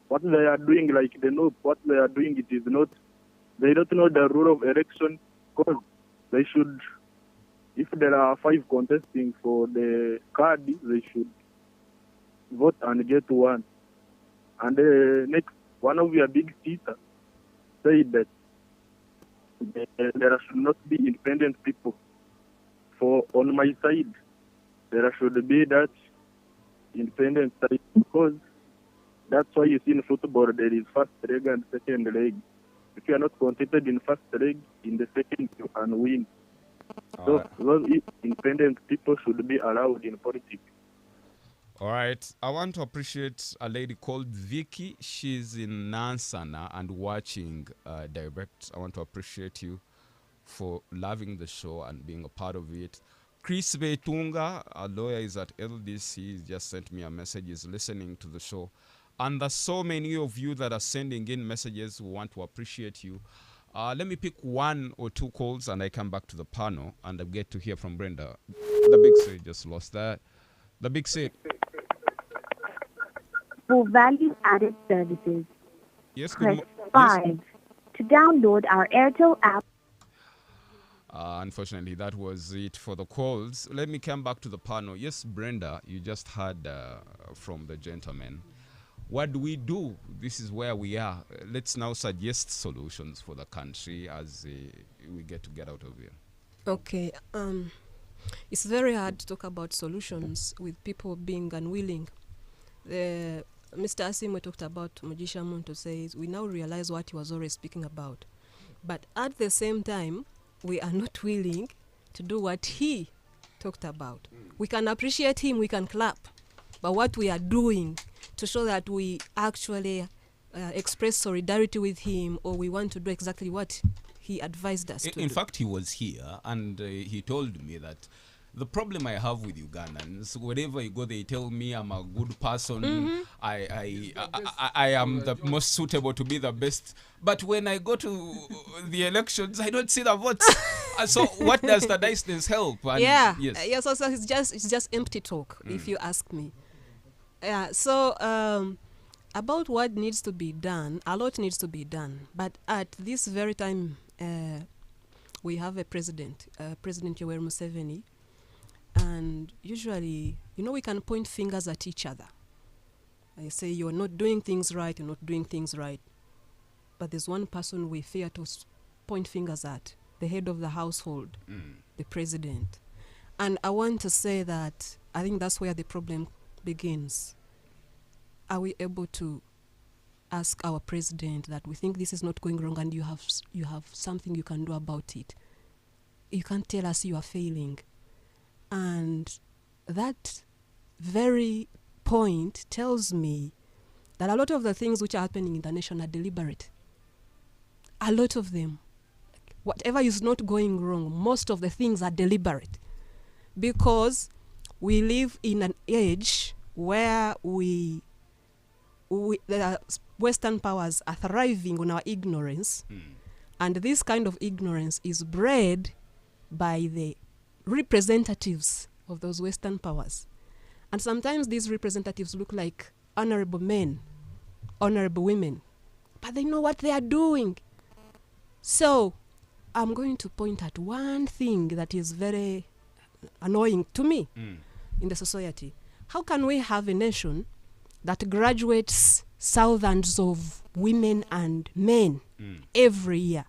what they are doing, like they know what they are doing, it is not, they don't know the rule of election, because they should, if there are 5 contesting for the card, they should vote and get one. And next, one of your big sisters said that there should not be independent people. For on my side, there should be that independent side, because that's why you see in football there is first leg and second leg. If you are not contented in first leg, in the second you can win. So those independent people should be allowed in politics. All right. I want to appreciate a lady called Vicky. She's in Nansana and watching direct. I want to appreciate you for loving the show and being a part of it. Chris Betunga, a lawyer, is at LDC. He just sent me a message. He's listening to the show. And there's so many of you that are sending in messages who want to appreciate you. Let me pick 1 or 2 calls and I come back to the panel and I get to hear from Brenda. The big C just lost that. The big C. For value-added services, Yes, press 5 to download our Airtel app. Unfortunately, that was it for the calls. Let me come back to the panel. Yes, Brenda, you just heard from the gentleman. What do we do? This is where we are. Let's now suggest solutions for the country as we get out of here. Okay. It's very hard to talk about solutions with people being unwilling. Mr. Asimwe talked about Mujisha Muntu says we now realize what he was already speaking about. But at the same time, we are not willing to do what he talked about. We can appreciate him, we can clap. But what we are doing to show that we actually express solidarity with him, or we want to do exactly what he advised us to do. In fact, he was here and he told me that the problem I have with Ugandans, wherever you go, they tell me I'm a good person. Mm-hmm. I am the most suitable to be the best. But when I go to the elections, I don't see the votes. So what does the niceness help? And yes. Also, it's just empty talk, if you ask me. So about what needs to be done, a lot needs to be done. But at this very time, we have a president, President Yoweri Museveni. And usually, we can point fingers at each other. I say, you're not doing things right, you're not doing things right. But there's one person we fear to point fingers at, the head of the household, the president. And I want to say that I think that's where the problem begins. Are we able to ask our president that we think this is not going wrong and you have something you can do about it? You can't tell us you are failing. And that very point tells me that a lot of the things which are happening in the nation are deliberate. A lot of them. Whatever is not going wrong, most of the things are deliberate. Because we live in an age where the Western powers are thriving on our ignorance. And this kind of ignorance is bred by the representatives of those Western powers. And sometimes these representatives look like honorable men, honorable women, but they know what they are doing. So I'm going to point at one thing that is very annoying to me in the society. How can we have a nation that graduates thousands of women and men every year,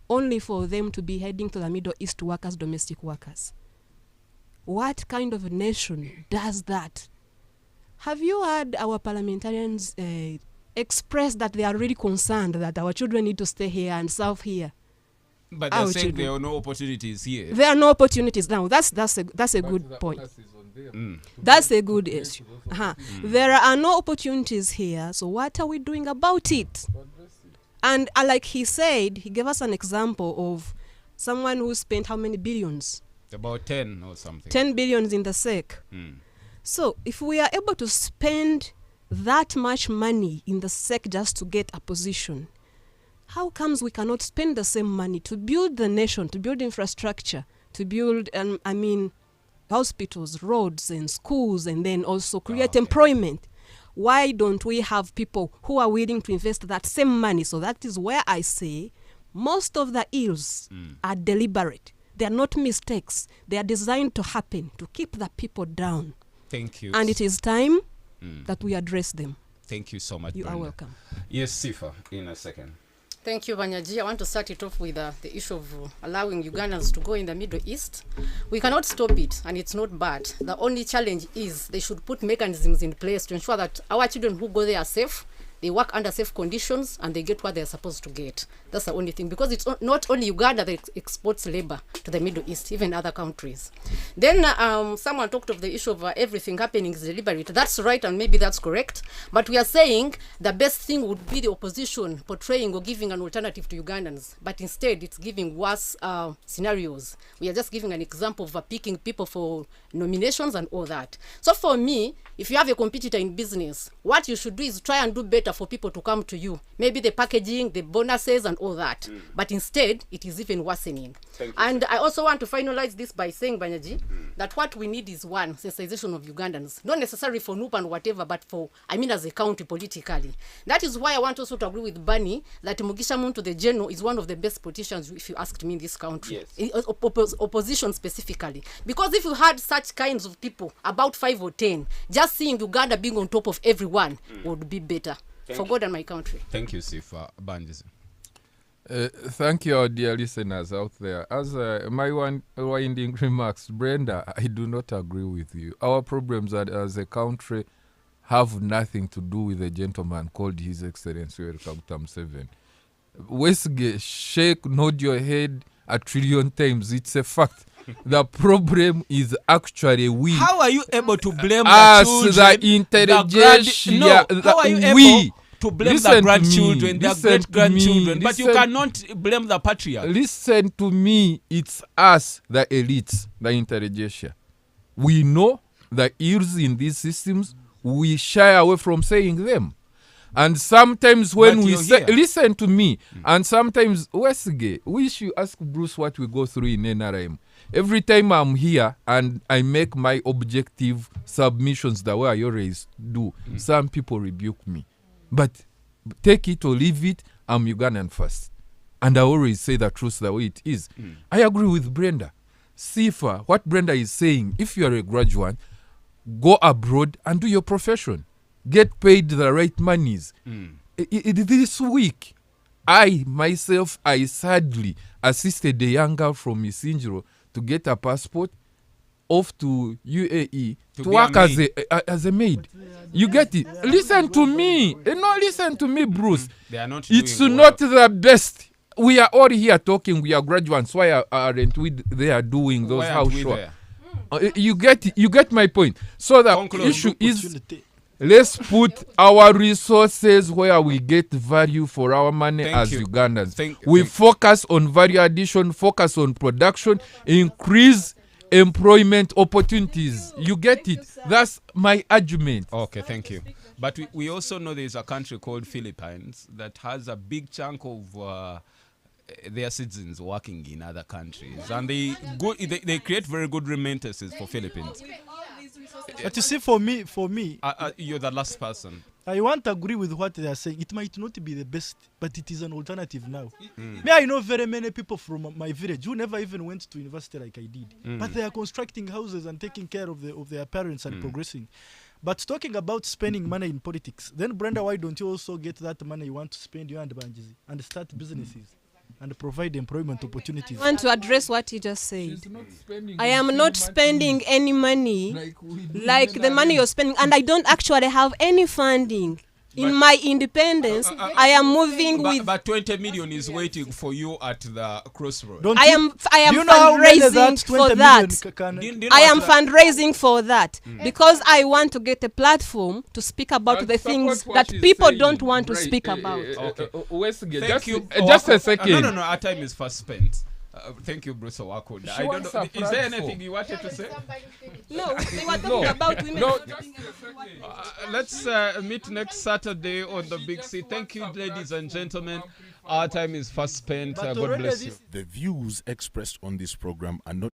only for them to be heading to the Middle East workers, domestic workers? What kind of a nation does that? Have you heard our parliamentarians expressed that they are really concerned that our children need to stay here and serve here. But Our they're saying children. there are no opportunities here. There are no opportunities now. That's a good point. That's a good issue. There are no opportunities here. So what are we doing about it? And like he said, he gave us an example of someone who spent how many billions? About 10 or something. 10 billions in the SEC. So if we are able to spend that much money in the SEC just to get a position, how comes we cannot spend the same money to build the nation, to build infrastructure, to build, hospitals, roads, and schools, and then also create employment? Why don't we have people who are willing to invest that same money? So that is where I say most of the ills are deliberate. They are not mistakes. They are designed to happen, to keep the people down. Thank you. And it is time that we address them. Thank you so much, You Brenda. are welcome. Yes, Sifa, in a second. Thank you, Banyaji. I want to start it off with the issue of allowing Ugandans to go in the Middle East. We cannot stop it, and it's not bad. The only challenge is they should put mechanisms in place to ensure that our children who go there are safe, they work under safe conditions, and they get what they're supposed to get. That's the only thing, because it's not only Uganda that exports labor to the Middle East, even other countries. Then someone talked of the issue of everything happening is deliberate. That's right, and maybe that's correct. But we are saying the best thing would be the opposition portraying or giving an alternative to Ugandans. But instead, it's giving worse scenarios. We are just giving an example of picking people for nominations and all that. So for me, if you have a competitor in business, what you should do is try and do better for people to come to you. Maybe the packaging, the bonuses, and all that. But instead, it is even worsening. And I also want to finalize this by saying, Banyaji, that what we need is one, sensitization of Ugandans. Not necessarily for NUP and whatever, but for, as a county politically. That is why I want also to agree with Bunny that Mugisha Muntu, the general, is one of the best politicians, if you asked me, in this country. Yes. Opposition specifically. Because if you had such kinds of people, about 5 or 10, just seeing Uganda being on top of everyone would be better. For God and my country. Thank you, Sifa. Banjis. Thank you, our dear listeners out there. As my winding remarks, Brenda, I do not agree with you. Our problems as a country have nothing to do with a gentleman called His Excellency Yoweri Kaguta Museveni. Westgate, shake, nod your head a trillion times. It's a fact. The problem is actually we. How are you able to blame us, the children, the intelligentsia? How are you able to blame the grandchildren, the great-grandchildren, but you cannot blame the patriarch? Listen to me. It's us, the elites, the intelligentsia. We know the ills in these systems. We shy away from saying them. And sometimes when we say, listen to me, and sometimes, Westgate, we should ask Bruce what we go through in NRM. Every time I'm here and I make my objective submissions the way I always do, some people rebuke me. But take it or leave it, I'm Ugandan first. And I always say the truth the way it is. I agree with Brenda. Sifa, what Brenda is saying, if you are a graduate, go abroad and do your profession. Get paid the right monies. This week, I sadly assisted a young girl from Isinjiro to get a passport off to UAE to work as a maid. You get it? Listen to me. No, listen to me, Bruce. They are not it's not the best. We are all here talking. We are graduates. Why aren't we there doing those house shows? You get my point. So the issue is, let's put our resources where we get value for our money as Ugandans. We focus on value addition, focus on production, increase employment opportunities. You get it? That's my argument. Okay, thank you. But we also know there's a country called Philippines that has a big chunk of their citizens working in other countries, and they create very good remittances for Philippines. But you see, for me, you're the last person. I want to agree with what they are saying. It might not be the best, but it is an alternative now. Me, I know very many people from my village who never even went to university like I did, but they are constructing houses and taking care of their parents and progressing. But talking about spending money in politics, then Brenda, why don't you also get that money you want to spend, you and Banjizi, and start businesses and provide employment opportunities? I want to address what he just said. I am not spending any money like the money you're spending, and I don't actually have any funding in my independence, I am moving with. But 20 million is waiting for you at the crossroad. I am Do you know how many fundraising for 20 that. million can- Do you know I am what fundraising for that because I want to get a platform to speak about the things that people don't want to speak about. Westgate, Thank you. just a No, second. no, our time is fast spent. Thank you, Bruce Owakunda. She I don't wants know. a Is there platform. anything you wanted to say? No, they were talking about women. Let's meet next Saturday on the Big C. Thank you, ladies and gentlemen. Our time is fast spent. But God already bless you. this- The views expressed on this program are not